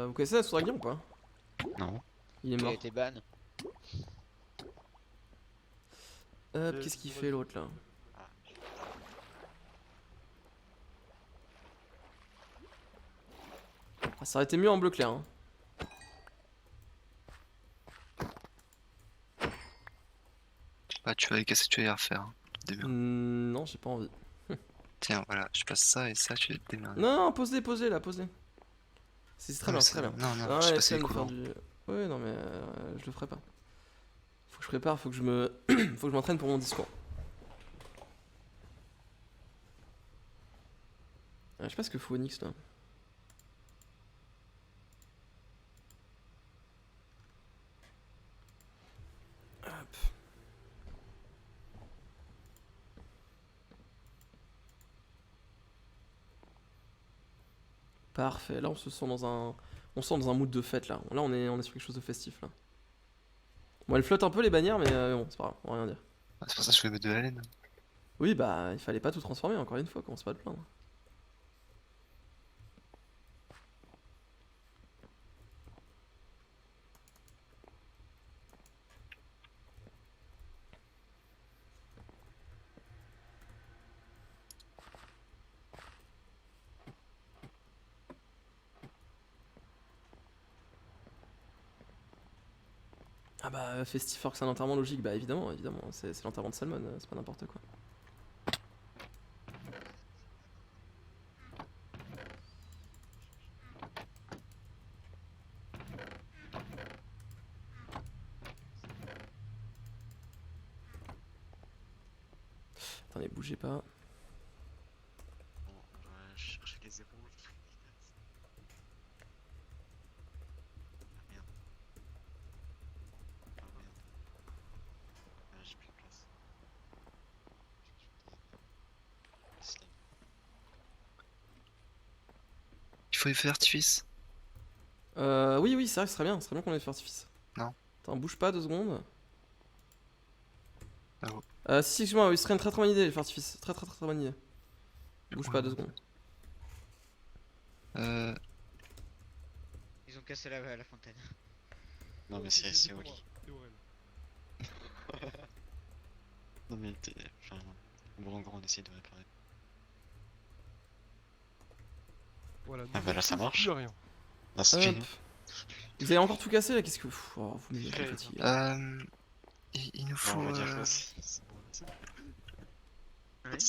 Vous connaissez Natsudragnir ou pas? Non. Il est Il a mort. été ban. Hop, qu'est-ce qu'il fait l'autre là? Ah, ça aurait été mieux en bleu clair. Hein. Bah, tu vas les casser, tu vas les refaire. Hein, des murs. Non, j'ai pas envie. Tiens, voilà, je passe ça et ça, tu les démerdes. Non, non, pose-les là, pose-les. C'est très Non, bien, mais c'est très bien. Non, non, Ah, je ouais, passe les flemme de faire couleurs. du. Ouais, non, mais je le ferai pas. Faut que je prépare, faut que je me. Faut que je m'entraîne pour mon discours. Je sais pas ce que faut Onyx là. Hop. Parfait, là on se sent dans un. On se sent dans un mood de fête là. Là on est sur quelque chose de festif là. Bon elle flotte un peu les bannières mais bon c'est pas grave, on va rien dire. Ah, c'est pour ça que je voulais mettre de la laine. Oui bah il fallait pas tout transformer encore une fois, commence pas à te plaindre. Ah bah festif alors que c'est un enterrement logique, bah évidemment, évidemment, c'est l'enterrement de Salmon, c'est pas n'importe quoi. Attendez, bougez pas. Bon, on va chercher les épaules. Ah merde. Ah merde. Ah, j'ai plus de place. Slime. Il faut les feux d'artifice. Oui, oui, c'est vrai, ce serait bien qu'on ait fait artifice. Non. Attends, bouge pas 2 secondes. Ah bon. Si, excuse-moi, oui, ce serait une très très bonne idée, les feux d'artifice. Très très très très bonne idée. Bouge pas Ouais. 2 secondes. Ils ont cassé la fontaine. Non, mais C'est c'est pour Oli. moi, c'est Aurel. Non, mais enfin, bon, en gros, on essaie de réparer. Voilà, Ah bah là, ça marche. plus rien. Non, c'est Hop. fini. Vous avez encore tout cassé là, qu'est-ce que. Oh, vous me mettez fatigué. Il nous Bon, faut, on va dire que c'est bon.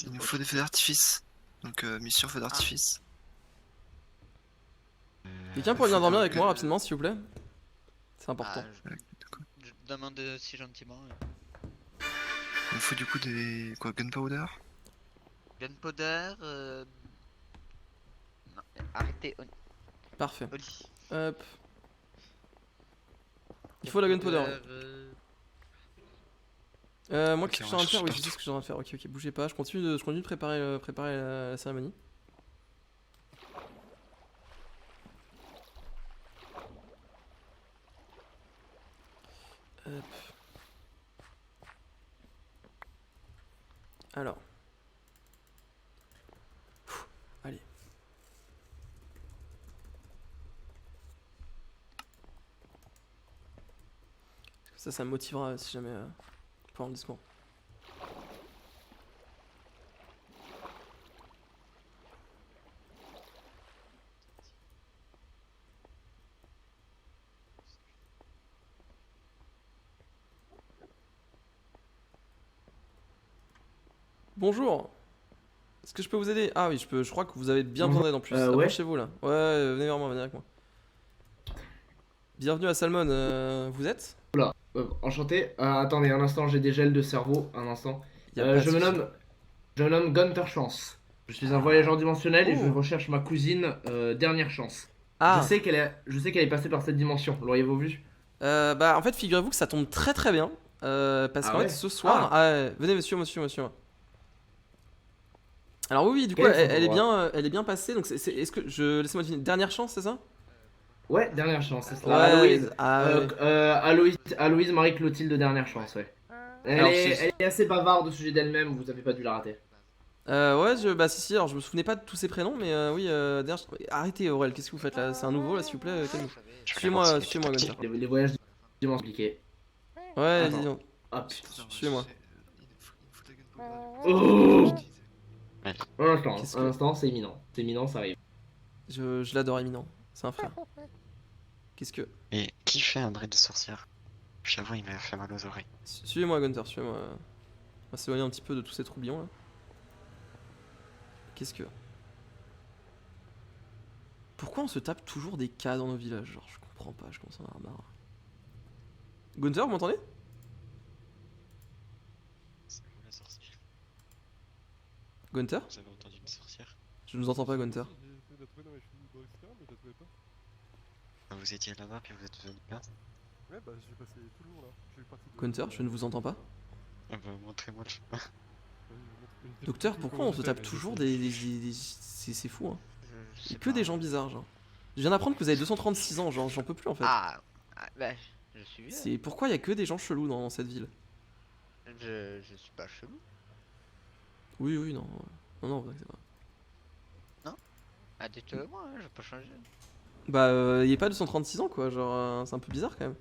il nous faut des feux d'artifice. Donc mission feux d'artifice. Quelqu'un pourrait venir dormir avec moi rapidement, s'il vous plaît? C'est important. Je demande si gentiment. Il nous faut du coup des quoi, gunpowder. Gunpowder. Non, arrêtez. Parfait. Oli. Hop. Il faut la gunpowder. Moi, Ok, qu'est-ce que je suis on en train va de faire? Oui, je chercher sais ce que je suis en train de faire. Ok, ok, bougez pas. Je continue de préparer, préparer la cérémonie. Hop. Alors. Allez. Parce que ça me motivera si jamais pour un discours. Bonjour. Est-ce que je peux vous aider? Ah oui, je crois que vous avez bien besoin d'aide en plus. Ouais. Approchez-vous là. Ouais, venez vers moi, venez avec moi. Bienvenue à Salmon, vous êtes? Enchanté. Attendez un instant, j'ai des gels de cerveau. Un instant. Y a pas de Je me souci. nomme Gunter Chance. Je suis un voyageur dimensionnel et je Oh. recherche ma cousine Dernière Chance. Ah, Je sais qu'elle est passée par cette dimension. L'auriez-vous vu? bah en fait, figurez-vous que ça tombe très très bien. Parce Ah qu'en ouais. fait, ce soir. Venez, monsieur. Alors, oui, oui, du coup, Quel elle est bien passée. Donc, est-ce que je. Laissez-moi deviner. Dernière chance, c'est ça? Ouais, Dernière Chance, c'est Ouais, ça. Aloïse. ouais. Aloïse Marie-Clotilde Dernière Chance, ouais. Alors, Elle est assez bavarde au sujet d'elle-même, vous avez pas dû la rater. Ouais, bah si, alors je me souvenais pas de tous ces prénoms, mais oui, d'ailleurs, arrêtez Aurel, qu'est-ce que vous faites là? C'est un nouveau là, s'il vous plaît, calmez-vous. Je vais Suis-moi, voir si suis-moi, c'est Gunter. Les voyages dimensionnels compliqués. Ouais, Attends. dis donc. Hop. Suis-moi. Oh Ouais. Qu'est-ce Un que- instant, c'est imminent. C'est imminent, ça arrive. Je l'adore, éminent. C'est un frère. Qu'est-ce que. Et qui fait un dret de sorcière? J'avoue, il m'a fait mal aux oreilles. Suivez-moi, Gunther, suivez-moi. On va s'éloigner un petit peu de tous ces troublions là. Qu'est-ce que. Pourquoi on se tape toujours des cas dans nos villages? Genre, je comprends pas, je commence à en avoir marre. Gunther, vous m'entendez? C'est vous la sorcière? Gunther? Vous avez entendu une sorcière? Je ne vous entends pas, Gunther. J'ai essayé de la trouver dans mes cheveux de etc. mais je la trouvais pas. Vous étiez là-bas, puis vous êtes venu là? Ouais, bah j'ai passé tout le long là. Je suis parti de... Gunther, je ne vous entends pas. Ah bah, montrez-moi le chemin. Vas-y, je montre- Docteur, je sais plus pourquoi comment on se j'étais, tape mais toujours j'étais- des. C'est fou, hein. Je Il y sais a que pas. des gens bizarres, genre. Je viens d'apprendre que vous avez 236 ans, genre, j'en peux plus en fait. Bah, je suis vieux. C'est pourquoi il y a que des gens chelous dans cette ville. Je suis pas chelou. Oui, oui, non. Non, non, vous inquiétez pas. Ah, dites-le moi, hein, je vais pas changer. Bah, il y a pas 236 ans, quoi. Genre, c'est un peu bizarre quand même.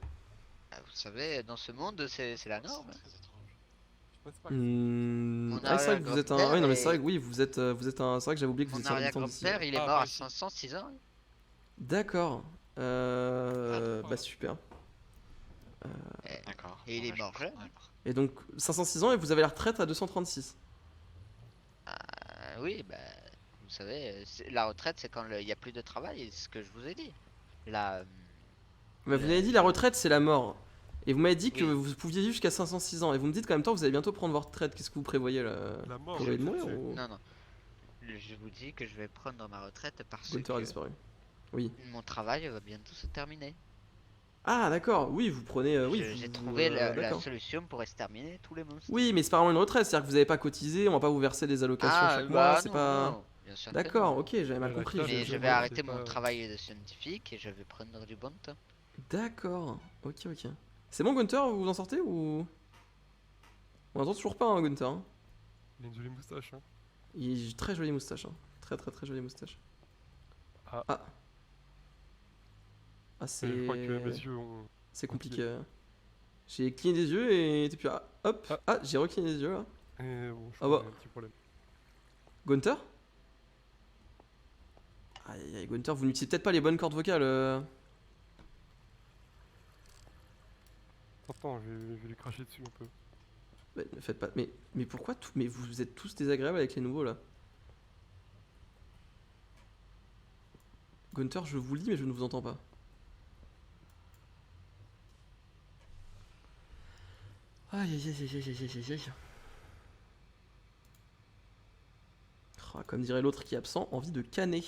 Ah, vous savez, dans ce monde, c'est la C'est norme. très étrange. Je pense pas que- Hmm... Mon Ah, c'est vrai que vous êtes un. arrière-grand-père Oui, non, mais c'est vrai est- que oui, vous êtes un. C'est vrai que j'avais oublié que vous Mon étiez un habitant d'ici. arrière-grand-père, il est Ah, mort bah, à ici. 506 ans. D'accord. Ah, Bah, super. D'accord. Et il Bon, est bah, mort je jeune. comprends. Et donc, 506 ans et vous avez la retraite à 236. Oui, bah, vous savez, la retraite, c'est quand il y a plus de travail, c'est ce que je vous ai dit. Là, Bah, vous m'avez dit la retraite, c'est la mort. Et vous m'avez dit que Oui. vous pouviez vivre jusqu'à 506 ans. Et vous me dites qu'en même temps, vous allez bientôt prendre votre retraite. Qu'est-ce que vous prévoyez là? La mort. Vous prévoyez de j'ai mourir tué. ou... non, non. Je vous dis que je vais prendre ma retraite parce Gunther a que disparu. Oui. mon travail va bientôt se terminer. Ah, d'accord. Oui, vous prenez. Oui, J'ai vous- trouvé la d'accord. solution pour exterminer tous les monstres. Oui, mais c'est pas vraiment une retraite. C'est-à-dire que vous n'avez pas cotisé. On va pas vous verser des allocations Ah, chaque bah mois. C'est non, pas. non, bien sûr que D'accord. non. Ok, j'avais mal Mais la compris. classe, Mais je je vais vois, arrêter c'est mon pas- travail de scientifique et je vais prendre du bon temps. D'accord. Ok, ok. C'est bon, Gunther, vous vous en sortez ou. On entend toujours pas, hein, Gunther. Hein. Il a une jolie moustache. Hein. Il a une très jolie moustache. Hein. Très, très, très jolie moustache. Ah. Ah, ah Et c'est. je crois que mes yeux ont. C'est compliqué. J'ai cligné des yeux et t'es plus. Ah, hop. Ah. Ah, j'ai recligné des yeux là. Et bon, je Ah crois bah. qu'il y a un petit problème. Gunther. Aïe aïe aïe, Gunther, vous n'utilisez peut-être pas les bonnes cordes vocales. Attends, je vais lui cracher dessus un peu. Bah, ne faites pas. Mais pourquoi tout. Mais vous êtes tous désagréables avec les nouveaux là. Gunther, je vous le dis, mais je ne vous entends pas. Aïe aïe aïe aïe aïe aïe aïe aïe. Ah, comme dirait l'autre qui est absent, envie de canner.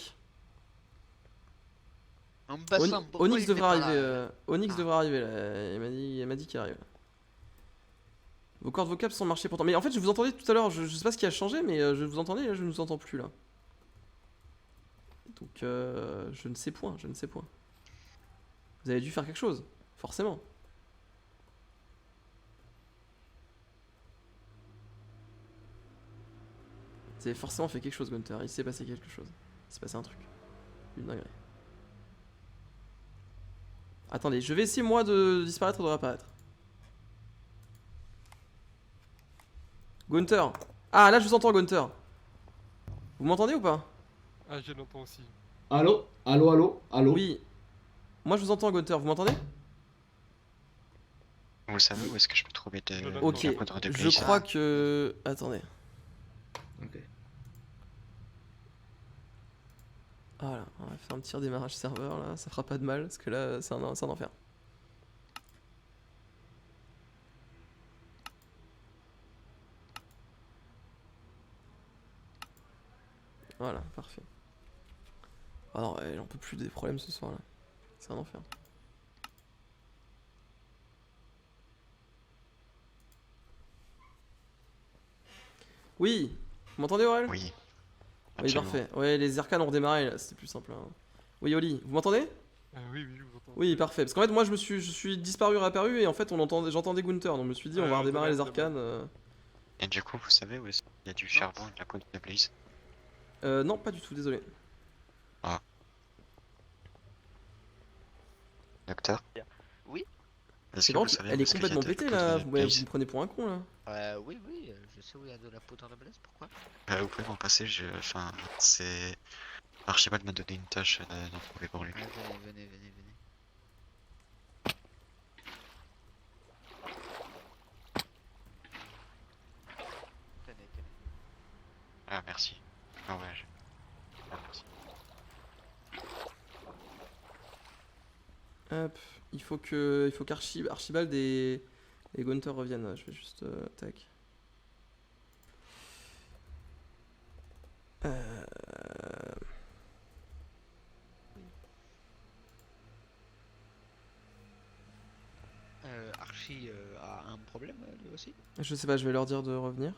En me passant, pourquoi Onyx il était devrait pas arriver. là Onyx Ah. devrait arriver là. Il m'a dit qu'il arrive. Vos cordes vocales sont marchées pourtant. Mais en fait, je vous entendais tout à l'heure. Je sais pas ce qui a changé, mais je vous entendais et là, je ne vous entends plus là. Donc, je ne sais point. Je ne sais point. Vous avez dû faire quelque chose, forcément. Vous avez forcément fait quelque chose, Gunther. Il s'est passé quelque chose. Il s'est passé un truc. Une dinguerie. Attendez, je vais essayer moi de disparaître et de réapparaître. Gunther. Ah, là je vous entends, Gunther. Vous m'entendez ou pas? Ah, je l'entends aussi. Allô? Allô, allô? Allô? Oui. Moi je vous entends, Gunther. Vous m'entendez? Vous savez où est-ce que je peux trouver de Ok. la poudre de Je glace? crois que. Attendez. Ok. Voilà, on va faire un petit redémarrage serveur là. Ça fera pas de mal parce que là c'est un enfer. Voilà, parfait. Ah non, j'en peux plus des problèmes ce soir là. C'est un enfer. Oui, vous m'entendez Aurel? Oui. Oui, Absolument. parfait. Ouais, les arcanes ont redémarré là, c'était plus simple. Hein. Oui, Oli, vous m'entendez? Oui, oui, je vous entends. Oui, parfait. Parce qu'en fait, moi je suis disparu, réapparu et en fait, j'entendais Gunther. Donc je me suis dit, on va redémarrer les dommage, arcanes. Et du coup, vous savez où est-ce qu'il y a du charbon et de la poudre de glace? Non, pas du tout, désolé. Docteur? Est-ce C'est que vous drôle, savez elle où est est-ce qu'il y a complètement de la pétée poudre là, de vous blaze me prenez pour un con là. Oui, oui, je sais où il y a de la poudre de blaze, pourquoi? Vous pouvez m'en passer, enfin, c'est... Archibald m'a donné une tâche d'en trouver pour lui. Ah, venez. Tenez. Ah, merci. Ah ouais, ah, merci. Hop, il faut qu'Archibald et Gunther reviennent. Je vais juste tac. Archie a un problème lui aussi? Je sais pas, je vais leur dire de revenir.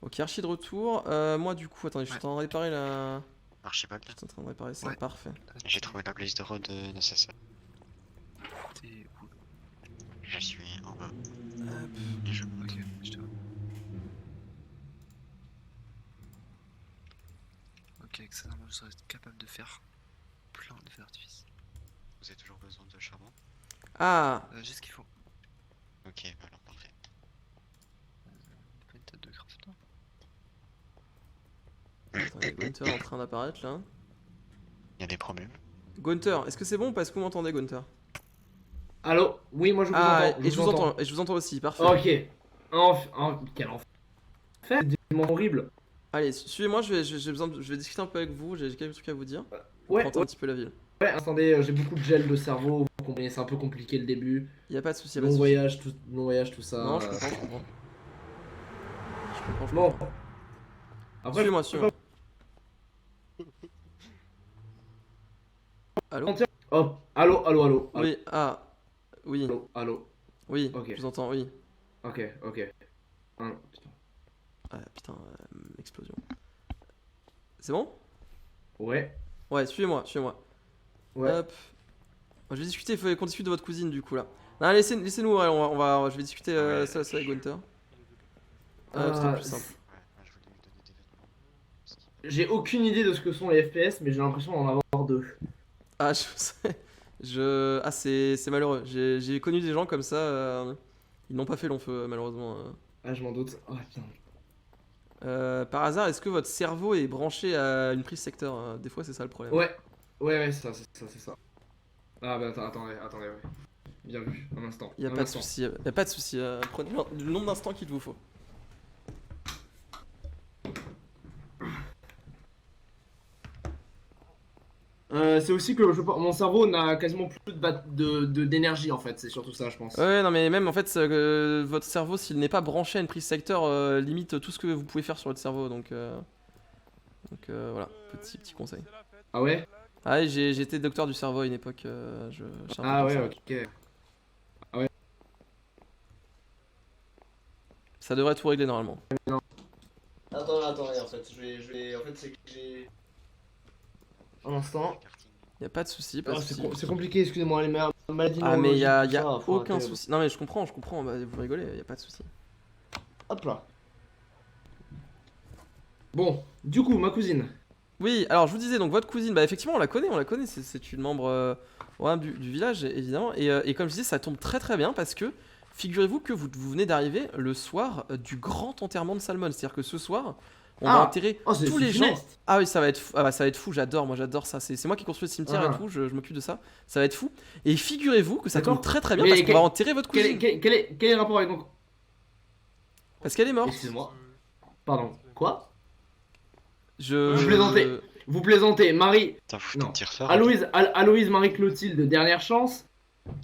Ok, Archie de retour. Moi du coup, attendez, je suis en train de réparer la... Archibald, Je suis en train de réparer ça, Ouais. parfait. j'ai trouvé la blaze de Rod nécessaire. T'es où? Je suis en bas. Hop. Et je Ok, je te vois. Ok, avec ça, normalement, je serais capable de faire plein de feux d'artifice. Vous avez toujours besoin de charbon? Ah, J'ai ce qu'il faut. Ok, bah alors parfait. Pas une tête de craft. attendez, Gunther est en train d'apparaître là. Il y a des problèmes. Gunther, est-ce que c'est bon parce que vous m'entendez Gunther? Allô? Oui, moi je vous Ah, entends. et je vous entends, et je vous entends aussi, parfait. Ok. Quel enfer. C'est vraiment horrible. Allez, suivez-moi, je vais discuter un peu avec vous, j'ai quelques trucs à vous dire. Ouais, Présenter un petit peu la ville. ouais, attendez, j'ai beaucoup de gel de cerveau. Vous comprenez, c'est un peu compliqué le début. Y a pas de souci, y a pas Long de souci. voyage, tout ça. Non, je comprends, je comprends. Je Bon. comprends. Après, Suivez-moi, suivez-moi. Allô? Oh, allô. Oui, ah, oui, Allô. oui, Ok. je vous entends, oui. Ok. Ah, non, putain. Ah putain, explosion. C'est bon? Ouais. Ouais, suivez-moi. Ouais. Hop. Je vais discuter, il faut qu'on discute de votre cousine du coup là. Non, laissez-nous, ouais, je vais discuter Ouais, ça avec Gunther. Ah, C'est plus simple. Ouais, moi, je voulais lui donner des vêtements. Parce qu'il- J'ai aucune idée de ce que sont les FPS, mais j'ai l'impression d'en avoir deux. Ah, je sais. Ah, c'est malheureux. J'ai connu des gens comme ça, ils n'ont pas fait long feu malheureusement. Ah, je m'en doute. Oh putain. Par hasard, est-ce que votre cerveau est branché à une prise secteur? Des fois, c'est ça le problème. Ouais, c'est ça. Ah, bah attendez, ouais. Bien vu, un instant. Y a un pas de instant. souci, prenez le nombre d'instants qu'il vous faut. C'est aussi que mon cerveau n'a quasiment plus d'énergie en fait, c'est surtout ça, je pense. Ouais, non, mais même en fait, votre cerveau, s'il n'est pas branché à une prise secteur, limite tout ce que vous pouvez faire sur votre cerveau. Donc voilà, petit conseil. Ah ouais? Ah, ouais, j'ai été docteur du cerveau à une époque. J'étais un peu Ah comme ouais, ça. ok. Ça devrait tout régler normalement. Attendez, en fait, en fait, c'est que j'ai. Un instant. Y a pas de souci. Ah, c'est compliqué, excusez-moi, les maladies Ah, mais y a neurologiques, tout ça, enfin, aucun terrible. souci. Non, mais je comprends. Bah, vous rigolez, y a pas de souci. Hop là. Bon, du coup, ma cousine. Oui, alors je vous disais, donc votre cousine, bah effectivement, on la connaît, c'est une membre ouais, du village, évidemment. Et comme je disais, ça tombe très très bien parce que figurez-vous que vous venez d'arriver le soir du grand enterrement de Salmon. C'est-à-dire que ce soir, on va enterrer c'est tous les gens. funeste. Ah oui, ça va être fou, ça va être fou, moi j'adore ça. C'est moi qui construis le cimetière Ah. et tout, je m'occupe de ça. Ça va être fou. Et figurez-vous que ça tombe D'accord. très très bien Mais parce qu'on va enterrer votre cousine. Quel est le rapport avec donc. Parce qu'elle est morte. Excusez-moi. Pardon. Quoi? Je plaisantez. Vous plaisantez, Marie. Putain, vous Non. foutez de tir faire. Aloïse Marie-Clotilde de Dernière Chance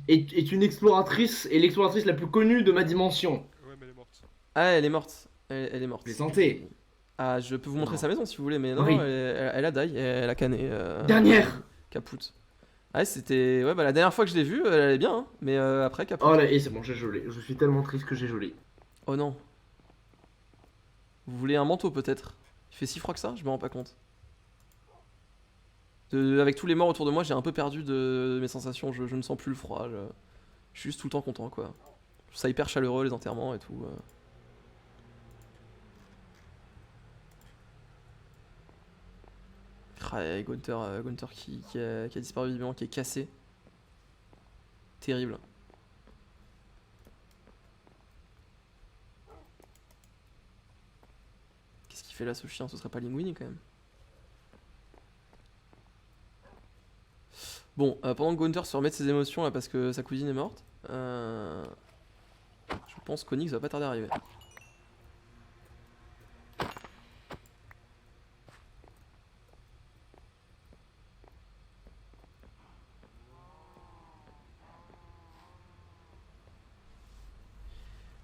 est une exploratrice et l'exploratrice la plus connue de ma dimension. Ouais, mais elle est morte. Ah, elle est morte. Elle est morte. Plaisantez. Ah, je peux vous montrer Non. sa maison si vous voulez, mais non, Oui. elle a die, elle a canné. Dernière. Capoute. Ah, c'était. Ouais, bah la dernière fois que je l'ai vue, elle allait bien, hein, mais après, capoute. Oh là, et c'est bon, j'ai gelé. Je suis tellement triste que j'ai gelé. Oh non. Vous voulez un manteau peut-être? Il fait si froid que ça? Je me rends pas compte. Avec tous les morts autour de moi, j'ai un peu perdu de mes sensations. Je ne sens plus le froid. Je suis juste tout le temps content, quoi. Je trouve ça hyper chaleureux, les enterrements et tout. Ah, et Gunther qui a disparu vivant, qui est cassé. Terrible. Qu'est-ce qu'il fait là, ce chien? Ce serait pas Linguini quand même. Bon, pendant que Gunther se remet de ses émotions là parce que sa cousine est morte, je pense qu'Onyx va pas tarder à arriver.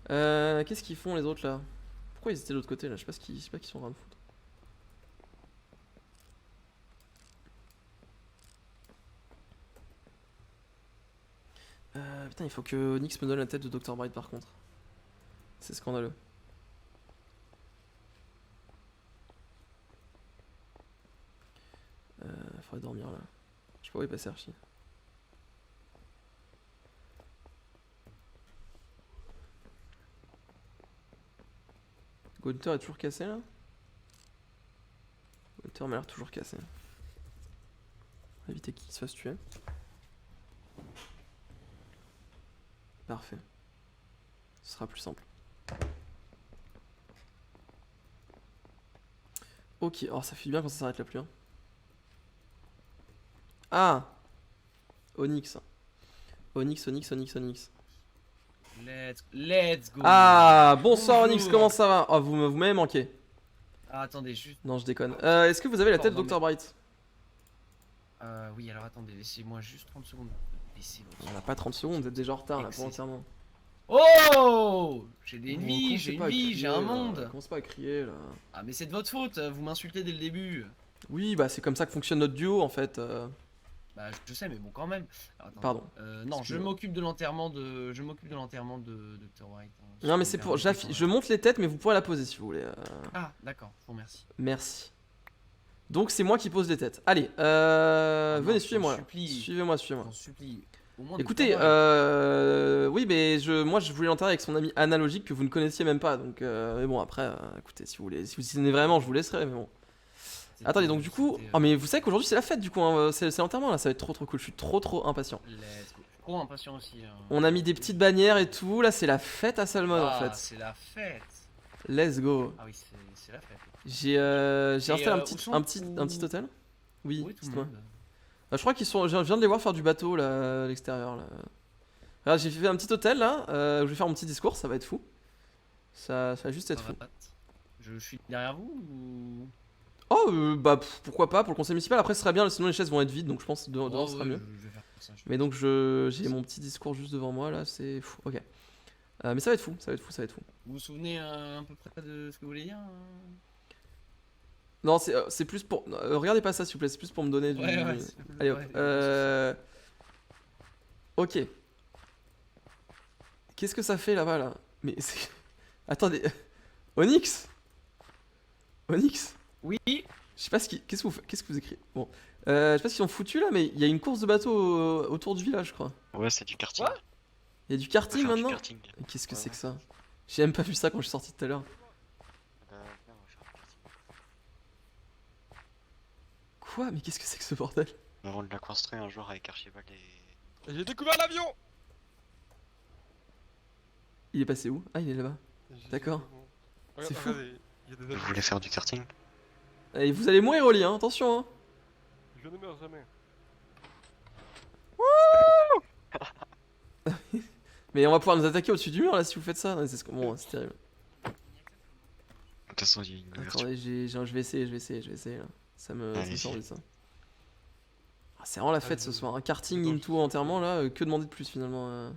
Qu'est-ce qu'ils font les autres là? Pourquoi ils étaient de l'autre côté là? Je sais pas ce qu'ils sont en train de foutre. Putain, il faut que Onyx me donne la tête de Dr. Bright par contre. C'est scandaleux. Faudrait dormir là. Je sais pas où est passé Archie. Gunther est toujours cassé là? Gunther m'a l'air toujours cassé. On va éviter qu'il se fasse tuer. Parfait. Ce sera plus simple. Ok, alors ça fait bien quand ça s'arrête la pluie. Hein. Ah! Onyx. Onyx. Let's go. Ah! Bonsoir Bonjour. Onyx, comment ça va? Oh, vous m'avez manqué. Ah, attendez, juste. Non, je déconne. Est-ce que vous avez la tête de Pardon, Dr. Bright? Oui, alors attendez, laissez-moi juste 30 secondes. Laissez On n'a pas 30 secondes, vous êtes déjà en retard là pour l'enterrement. Oh! J'ai une Bon, vie, commencez j'ai pas une à vie, crier, j'ai un là. monde. Commence pas à crier là. Ah, mais c'est de votre faute, vous m'insultez dès le début. Oui, bah c'est comme ça que fonctionne notre duo en fait. Bah, je sais, mais bon, quand même. Alors, attends. Pardon. Non, je Excuse-moi. m'occupe de l'enterrement de. Je m'occupe de l'enterrement de Dr. White. hein. Non mais Je c'est me pour... permets de Je monte les têtes mais vous pourrez la poser si vous voulez. Ah, d'accord, je vous remercie. Merci. Donc c'est moi qui pose les têtes. Allez, non, venez, je suivez-moi. t'en supplie. Suivez-moi. J'en supplie. Au moins, Écoutez, Dr. White. oui, mais moi je voulais l'enterrer avec son ami analogique que vous ne connaissiez même pas. Donc, mais bon, après, écoutez, si vous voulez, si vous y tenez vraiment, je vous laisserai. Mais bon. C'était- Attendez, donc du coup, c'était, oh mais vous savez qu'aujourd'hui c'est la fête du coup, hein, c'est l'enterrement là, ça va être trop cool. Je suis trop impatient. Let's go. Je suis trop impatient aussi. hein. On a mis des petites bannières et tout. Là, c'est la fête à Salmon en Ah, fait. c'est la fête. Let's go. Ah oui, c'est la fête. J'ai installé un où petit, sont un petit hôtel. Oui, Oui, tout le dites-moi. monde. Je crois qu'ils sont. Je viens de les voir faire du bateau là à l'extérieur. Là. Regarde, j'ai fait un petit hôtel là. Où je vais faire mon petit discours. Ça va être fou. Ça va juste être Ça fou. va, je suis derrière vous ou... Oh, bah pourquoi pas pour le conseil municipal. Après, ce serait bien. Sinon, les chaises vont être vides. Donc, je pense que dehors Oh, ce sera ouais, mieux. je vais faire comme ça, Mais donc, j'ai mon petit discours juste devant moi là. C'est fou. Ok. Mais ça va être fou. Ça va être fou. Vous vous souvenez un peu près de ce que vous voulez dire hein Non, c'est plus pour. Regardez pas ça s'il vous plaît. C'est plus pour me donner du. Ouais, Allez hop. ouais, Ok. Qu'est-ce que ça fait là-bas là? Mais c'est. Attendez. Onyx? Onyx? Oui. Je sais pas qu'est-ce que vous écrivez. Bon. Je sais pas s'ils ont foutu là, mais il y a une course de bateau autour du village, je crois. Ouais, c'est du karting. Quoi Il y a du On va karting faire du maintenant? karting. Mais qu'est-ce que Ouais, c'est que ouais. ça? J'ai même pas vu ça quand je suis sorti tout à l'heure. Viens, on va faire du karting. Quoi? Mais qu'est-ce que c'est que ce bordel? On l'a construit un jour avec Archibald et... J'ai découvert l'avion. Il est passé où? Ah, il est là-bas. D'accord. C'est fou. Regardez, il y a des Vous avions. voulez faire du karting? Et vous allez mourir au lit, hein, attention, hein. Je ne meurs jamais. Mais on va pouvoir nous attaquer au-dessus du mur là si vous faites ça. Ouais, bon, c'est terrible. De toute façon, il y a une ouverture. Attendez, je vais essayer là. Ça me Allez-y. fait envie ça. Ah, c'est vraiment la fête ce soir. Un karting Attends, into enterrement là, que demander de plus finalement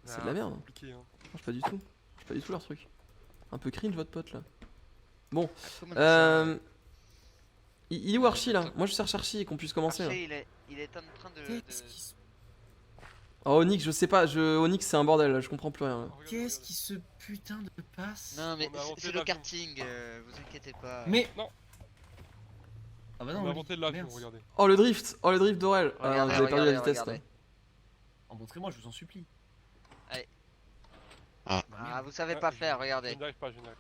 C'est de la merde. Compliqué, hein. Marche pas du tout. Marche pas du tout leur truc. Un peu cringe votre pote là. Bon, Comment ça il est où Archie là? Moi je cherche Archie et qu'on puisse commencer là. Archie, il est en train de. Qu'est-ce qui se- Oh, Onyx, je sais pas, Onyx c'est un bordel, là, je comprends plus rien. Là. Qu'est-ce qui se putain de passe? Non, mais On a inventé c'est le l'avion. karting, vous inquiétez pas. Mais. Non. Ah bah On non, a inventé de l'avion, merde. regardez. Oh, le drift d'Aurel. Ah, Regardez, vous avez perdu la regardez, vitesse, regardez. En montrez-moi, je vous en supplie. Ah, merde. vous savez Ah, pas je- faire, Je regardez. n'y arrive pas, je n'y arrive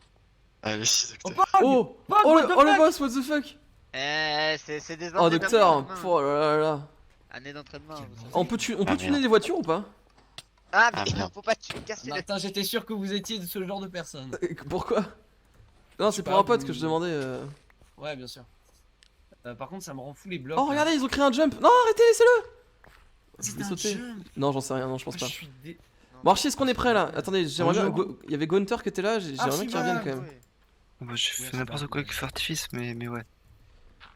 Allez, si, Oh, docteur. Pog Oh, Pog, oh, what le, the oh le fuck boss, what the fuck. C'est des Oh, années docteur, d'entraînement. oh là là là. Année d'entraînement. Quel vous savez. On peut, on peut Ah, tuner merde. les voitures ou pas? Ah, Ah, mais merde. faut pas casser le. Martin, j'étais sûr que vous étiez de ce genre de personne. Pourquoi? Non, c'est pour pas, un pote vous- que je demandais. Ouais, bien sûr. Par contre, ça me rend fou les blocs. Oh, là. regardez, ils ont créé un jump. Non, arrêtez, laissez-le. Je C'est vais un sauter. jump. Non, j'en sais rien, non, je pense Je pas. suis dé... Bon, Archie, est-ce qu'on est prêt là? Attendez, j'aimerais bien. Bonjour. Il y avait Gunter qui était là, j'aimerais bien qu'il revienne quand même. Ouais. Bah, j'ai Oui, fait c'est n'importe pas- quoi avec le feu artifice, mais ouais.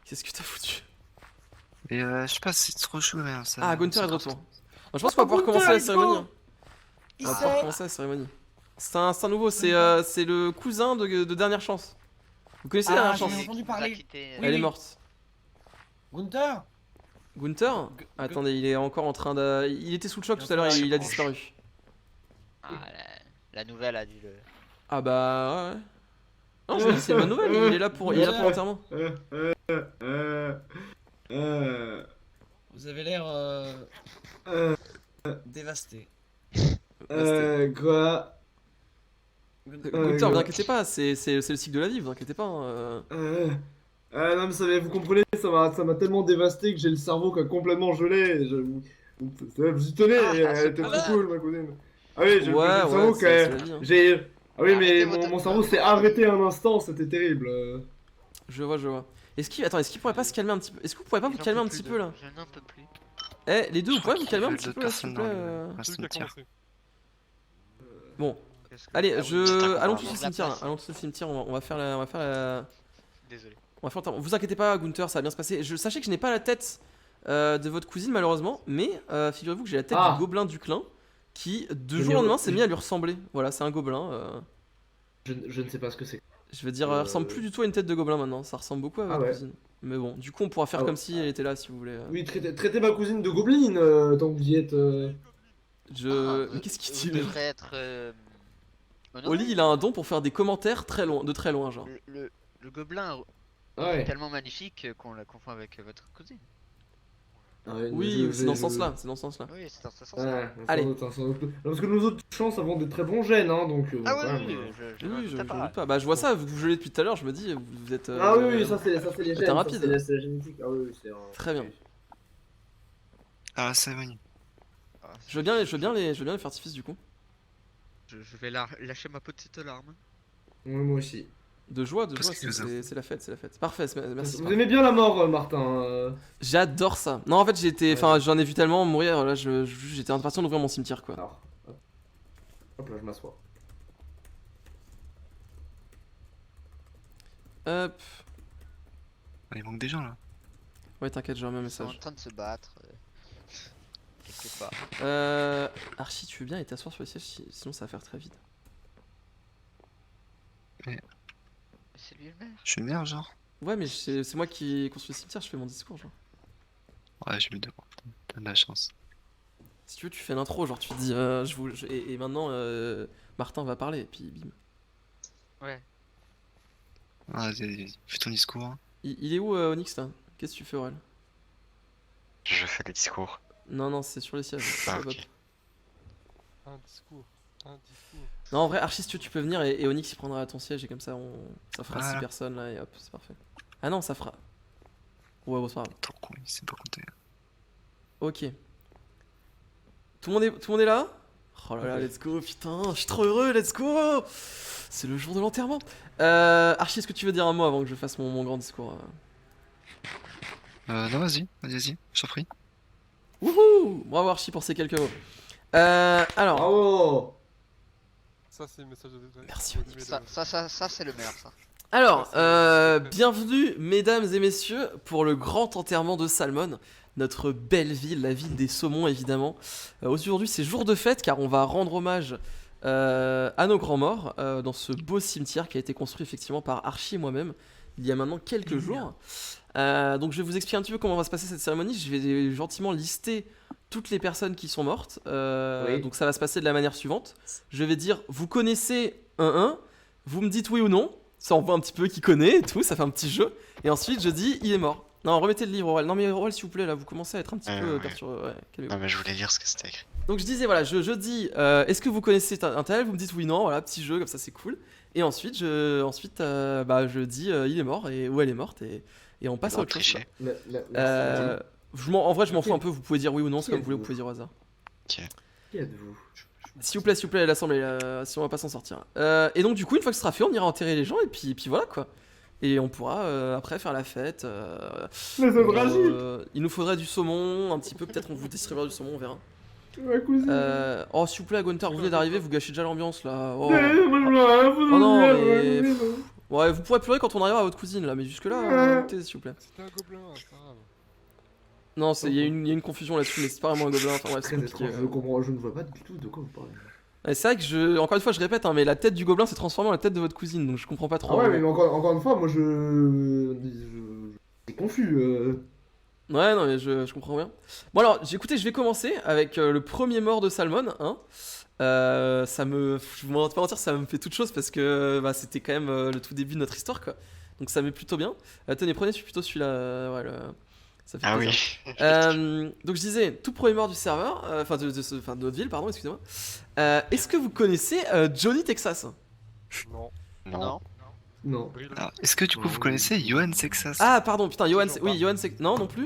Qu'est-ce que t'as foutu? Et je sais pas, c'est trop chaud, mais ça. Ah, Gunter ça est de corte. retour. Bon, je pense qu'on va pouvoir Gunther, commencer la let's go. cérémonie. hein. Il On va pouvoir sait. commencer la cérémonie. C'est un nouveau, c'est le cousin de Dernière Chance. Vous connaissez Ah, Dernière j'en Chance? ai entendu Qui vous a parler. quitté, Oui. Elle est morte. Gunther. Gunther? Attendez, il est encore en train de. Il était sous le choc tout à l'heure, il a disparu. Ah, la nouvelle a dû le. Ah bah ouais. Non, je vous dis, c'est une bonne nouvelle, il est là pour l'enterrement. Vous avez l'air dévasté. Quoi? Gunther, vous inquiétez pas, c'est le cycle de la vie, vous inquiétez pas. Non mais vous comprenez, ça m'a tellement dévasté que j'ai le cerveau qui a complètement gelé. Vous y tenez, Ah, elle était c'est trop pas cool ma cousine. Ah oui, j'ai le Ouais, cerveau qui c'est a... la vie. hein. J'ai... Ah oui mais Arrêtez votre- mon cerveau s'est arrêté un instant, c'était terrible. Je vois. Est-ce qu'il pourrait pas se calmer un petit peu? Est-ce que vous pourrez pas vous J'en calmer peux un plus petit de- peu là? Je n'en peux plus. Eh, les deux, vous Je crois pourrez vous qu'il calmer y un avait petit d'autres peu là, s'il vous plaît? personnes dans le Celui qui a cimetière. commencé. Bon, Qu'est-ce que- allez, Ah oui, c'est allons pas tous au grave. cimetière. La place. Allons tous au cimetière. On va faire la. Désolé. On va faire. Vous inquiétez pas, Gunther, ça va bien se passer. Sachez que je n'ai pas la tête de votre cousine malheureusement, mais figurez-vous que j'ai la tête Ah. du gobelin du clin qui, de Je jour au n'ai- lendemain, s'est mis à lui ressembler. Voilà, c'est un gobelin. Je ne sais pas ce que c'est. Je veux dire, elle ressemble plus du tout à une tête de gobelin maintenant. Ça ressemble beaucoup à votre Ah ouais. cousine. Mais bon, du coup, on pourra faire Ah ouais. comme si elle était là, si vous voulez. Oui, traitez ma cousine de gobeline tant que vous y êtes. Mais qu'est-ce qu'il dit Vous lui devrez être. honoré. Oli, il a un don pour faire des commentaires de très loin, genre. Le gobelin Ah ouais. est tellement magnifique qu'on la confond avec votre cousine. Ah ouais, Oui, je- c'est dans je- ce sens-là, c'est dans ce sens-là. Oui, c'est dans ce sens. Ouais, Allez. sans doute, sans doute. Parce que nos autres chances avons des très bons gènes, hein, donc. Ah quand oui, même, oui, je Oui, n'en je doute doute pas. pas. Bah, je vois ça, vous gelez depuis tout à l'heure, je me dis, vous êtes. Ah oui, oui, ça c'est les T'es gènes. ça, rapide. c'est la génétique. Ah oui, c'est un... Très bien. Ah, la cérémonie. Ah, Je veux bien les feux d'artifice du coup. je vais lâcher ma petite larme. Ouais, moi aussi. De joie, Parce que c'est la fête, c'est la fête. Parfait, merci. Vous aimez bien la mort, Martin J'adore ça. Non, en fait, j'en ai vu tellement mourir, là, j'étais impatient d'ouvrir mon cimetière, quoi. Alors, hop là, je m'assois. Hop. Ah, il manque des gens là. Ouais, t'inquiète, j'ai un Ils sont en message. train de se battre. Quelque part. Archie, tu veux bien aller t'asseoir sur le siège, sinon ça va faire très vite. C'est lui le maire. Je suis le maire, genre. Ouais, mais c'est moi qui construis le cimetière, je fais mon discours, genre. Ouais, je me demande. T'as de la chance. Si tu veux, tu fais l'intro, genre tu dis, et maintenant, Martin va parler, et puis bim. Ouais. Ah, vas-y, fais ton discours. Hein. Il est où, Onyx, là? Qu'est-ce que tu fais, Aurel? Je fais des discours. Non, c'est sur les sièges. Ah, Hop, hop. ok. Un discours. Non, en vrai, Archie, si tu veux, tu peux venir et Onyx il prendra ton siège et comme ça, ça fera 6 Voilà. personnes là et hop, c'est parfait. Ah non, ça fera. Ouais, bon, c'est pas grave. Trop con, il sait pas compter. Ok. Tout le monde est là? Oh là là, let's go, putain, je suis trop heureux, let's go! C'est le jour de l'enterrement. Archie, est-ce que tu veux dire un mot avant que je fasse mon grand discours? Non, vas-y, je t'en prie. Wouhou! Bravo Archie pour ces quelques mots. Alors, Bravo. Ça, c'est le message de détresse. Merci, Onyx. Ça c'est le maire, ça. Alors, Ah, c'est- bienvenue mesdames et messieurs pour le grand enterrement de Salmon, notre belle ville, la ville des saumons évidemment. Aujourd'hui c'est jour de fête car on va rendre hommage à nos grands morts dans ce beau cimetière qui a été construit effectivement par Archie et moi-même il y a maintenant quelques jours. Donc je vais vous expliquer un petit peu comment va se passer cette cérémonie. Je vais gentiment lister toutes les personnes qui sont mortes. Oui. Donc ça va se passer de la manière suivante. Je vais dire, vous connaissez un, vous me dites oui ou non. Ça on voit un petit peu qui connaît et tout, ça fait un petit jeu. Et ensuite je dis, il est mort. Non, remettez le livre, Aurel. Non mais Aurel, s'il vous plaît, là, vous commencez à être un petit peu ouais. perturbé. Ouais, calmez-vous. Non, mais je voulais lire ce que c'était écrit. Donc je disais, voilà, je dis, est-ce que vous connaissez un tel? Vous me dites oui, non, voilà, petit jeu, comme ça c'est cool. Et ensuite, je dis, il est mort, ou elle est morte, et on passe à Pas autre chose. tricher. En vrai, je m'en fous un peu, vous pouvez dire oui ou non, c'est comme vous voulez, vous pouvez dire au hasard. Qui êtes-vous? S'il vous plaît, l'assemblée, si on va pas s'en sortir. Et donc, du coup, une fois que ce sera fait, on ira enterrer les gens, et puis voilà quoi. Et on pourra après faire la fête. Mais c'est fragile. Il nous faudrait du saumon, un petit peu, peut-être on vous distribuera du saumon, on verra. Ma cousine. Oh, s'il vous plaît, Gunther, vous venez d'arriver, vous gâchez déjà l'ambiance là. Oh. Moi, je veux rien foutre Oh non, de mais- merde, Ouais, vous pourrez pleurer quand on arrivera à votre cousine là, mais jusque-là, écoutez, s'il vous plaît. C'était un gobelin, c'est pas grave. Non, il y a une confusion là-dessus, mais c'est pas vraiment un gobelin, enfin bref, c'est Très compliqué. étrange, je comprends, je ne vois pas du tout de quoi vous parlez. Ouais, c'est vrai que encore une fois, je répète, hein, mais la tête du gobelin s'est transformée en la tête de votre cousine, donc je comprends pas trop. Ah ouais, mais encore une fois, moi c'est confus. Ouais, non, mais je comprends bien. Bon, alors, écoutez, je vais commencer avec le premier mort de Salmon. Hein. Je vais pas mentir, ça me fait toute chose parce que c'était quand même le tout début de notre histoire, quoi. Donc ça met plutôt bien. Tenez, prenez plutôt celui-là. Ça fait Ah plaisir. oui. Donc je disais, tout premier mort du serveur, de notre ville, pardon, excusez-moi. Est-ce que vous connaissez Johnny Texas? Non. Non. Non. Brille. Alors, est-ce que du coup vous connaissez Johan Sexas? Ah, pardon, putain, Johan, Toujours oui, pas. Johan, non, non plus.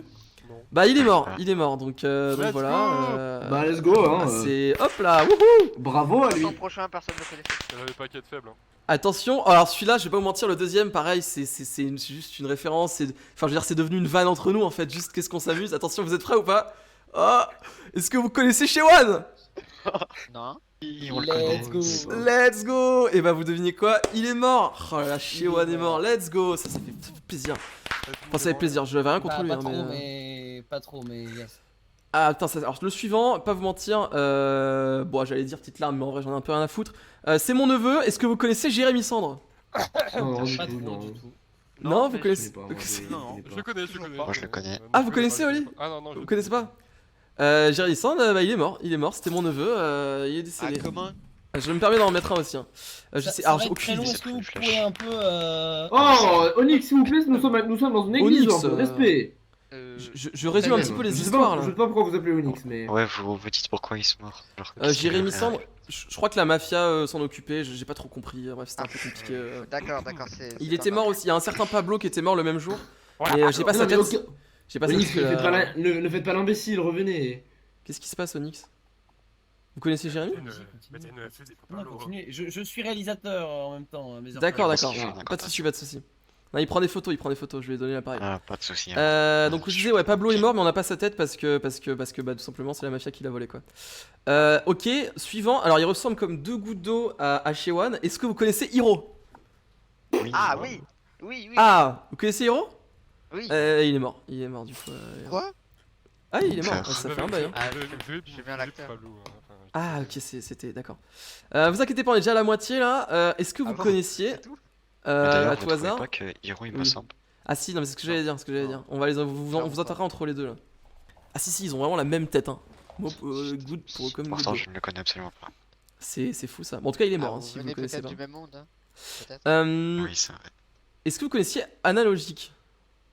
Non. Bah, il est mort, Ah. il est mort, donc Let's voilà. Bah, let's go, hein. C'est hop là, wouhou! Bravo à lui. Son prochain, personne ne le connaissait. Elle avait pas qu'à être faible. Hein. Attention, alors celui-là, je vais pas vous mentir, le deuxième, pareil, c'est juste une référence. Enfin, je veux dire, c'est devenu une vanne entre nous en fait. Juste qu'est-ce qu'on s'amuse. Attention, vous êtes prêts ou pas? Oh, est-ce que vous connaissez Shewan? Non. Oui, on le connaît. Let's go. Let's go! Et bah, vous devinez quoi? Il est mort! Oh là là, Shewan est mort, let's go! Ça fait plaisir. Enfin, ça fait plaisir, je n'avais rien contre lui. Pas hein, trop, mais... pas trop, mais yes. Ah, putain, alors le suivant, pas vous mentir, bon, j'allais dire petite larme, mais en vrai, j'en ai un peu rien à foutre. C'est mon neveu, est-ce que vous connaissez Jérémy Cendre? Non, du Pas tout, trop non. du tout. Non, vous Je connais connaissez pas, vous moi, connaissez- Je le connais, je le connais. Moi, je le connais. Ah, vous connaissez, Oli? Ah non, non, Vous connaissez pas? Jérémy Cendre, bah, il est mort, c'était mon neveu, il est Ah, décédé. comment? Je me permets d'en remettre un aussi. Hein. Je sais, alors, j'ai très aucune long, idée. est-ce que vous Flash. pourriez un peu... Oh, Onyx, s'il vous plaît, nous sommes dans une église, Onyx, un peu de respect. Je résume un petit peu les Je sais histoires pas, là. je sais pas pourquoi vous appelez Onyx, mais. Ouais, vous dites pourquoi ils sont morts. alors que Jérémy c'est- Cendre, je crois que la mafia s'en occupait, j'ai pas trop compris, bref, c'était un peu compliqué. D'accord, c'est. Il c'est était pas mort mal. aussi, il y a un certain Pablo qui était mort le même jour. Ouais. Mais j'ai pas Non, sa mais tête. aucun- J'ai pas sa Onyx, tête. ne faites pas l'imbécile, revenez. Qu'est-ce qui se passe, Onyx? Vous connaissez Jérémy? Non, continuez. Je suis réalisateur en même temps. à mes heures D'accord, perdues. d'accord. Ah, Pas de soucis, pas de soucis. Non, il prend des photos, je vais lui donner l'appareil. Ah, pas de soucis. hein. Donc je disais, ouais, Pablo est mort, mais on n'a pas sa tête parce que bah, tout simplement, c'est la mafia qui l'a volé, quoi. Ok, suivant. Alors, il ressemble comme deux gouttes d'eau à Shewan. Est-ce que vous connaissez Hiro? Oui. Ah oui. Oui. Ah, vous connaissez Hiro? Oui. Il est mort du coup. Quoi? Ah, il est mort, Frère. ça fait un bail. Hein. Ah, J'ai bien l'acteur. Ah, ok, c'était d'accord. Vous inquiétez pas, on est déjà à la moitié là. Est-ce que vous Ah bon, connaissiez c'est tout Mais d'ailleurs, à vous tout trouvez hasard? pas que Hiro il me Oui. semble. Ah si, non mais c'est ce que j'allais dire, On va les vous enterrez entre les deux là. Ah si, ils ont vraiment la même tête hein. Moi, good pour comme Pourtant, good. je ne le connais absolument pas. C'est fou ça. Bon, en tout cas, il est mort Ah, hein, vous si vous venez le connaissez peut-être pas. du même monde, hein. Peut-être. Oui, c'est vrai. Est-ce que vous connaissiez Analogique?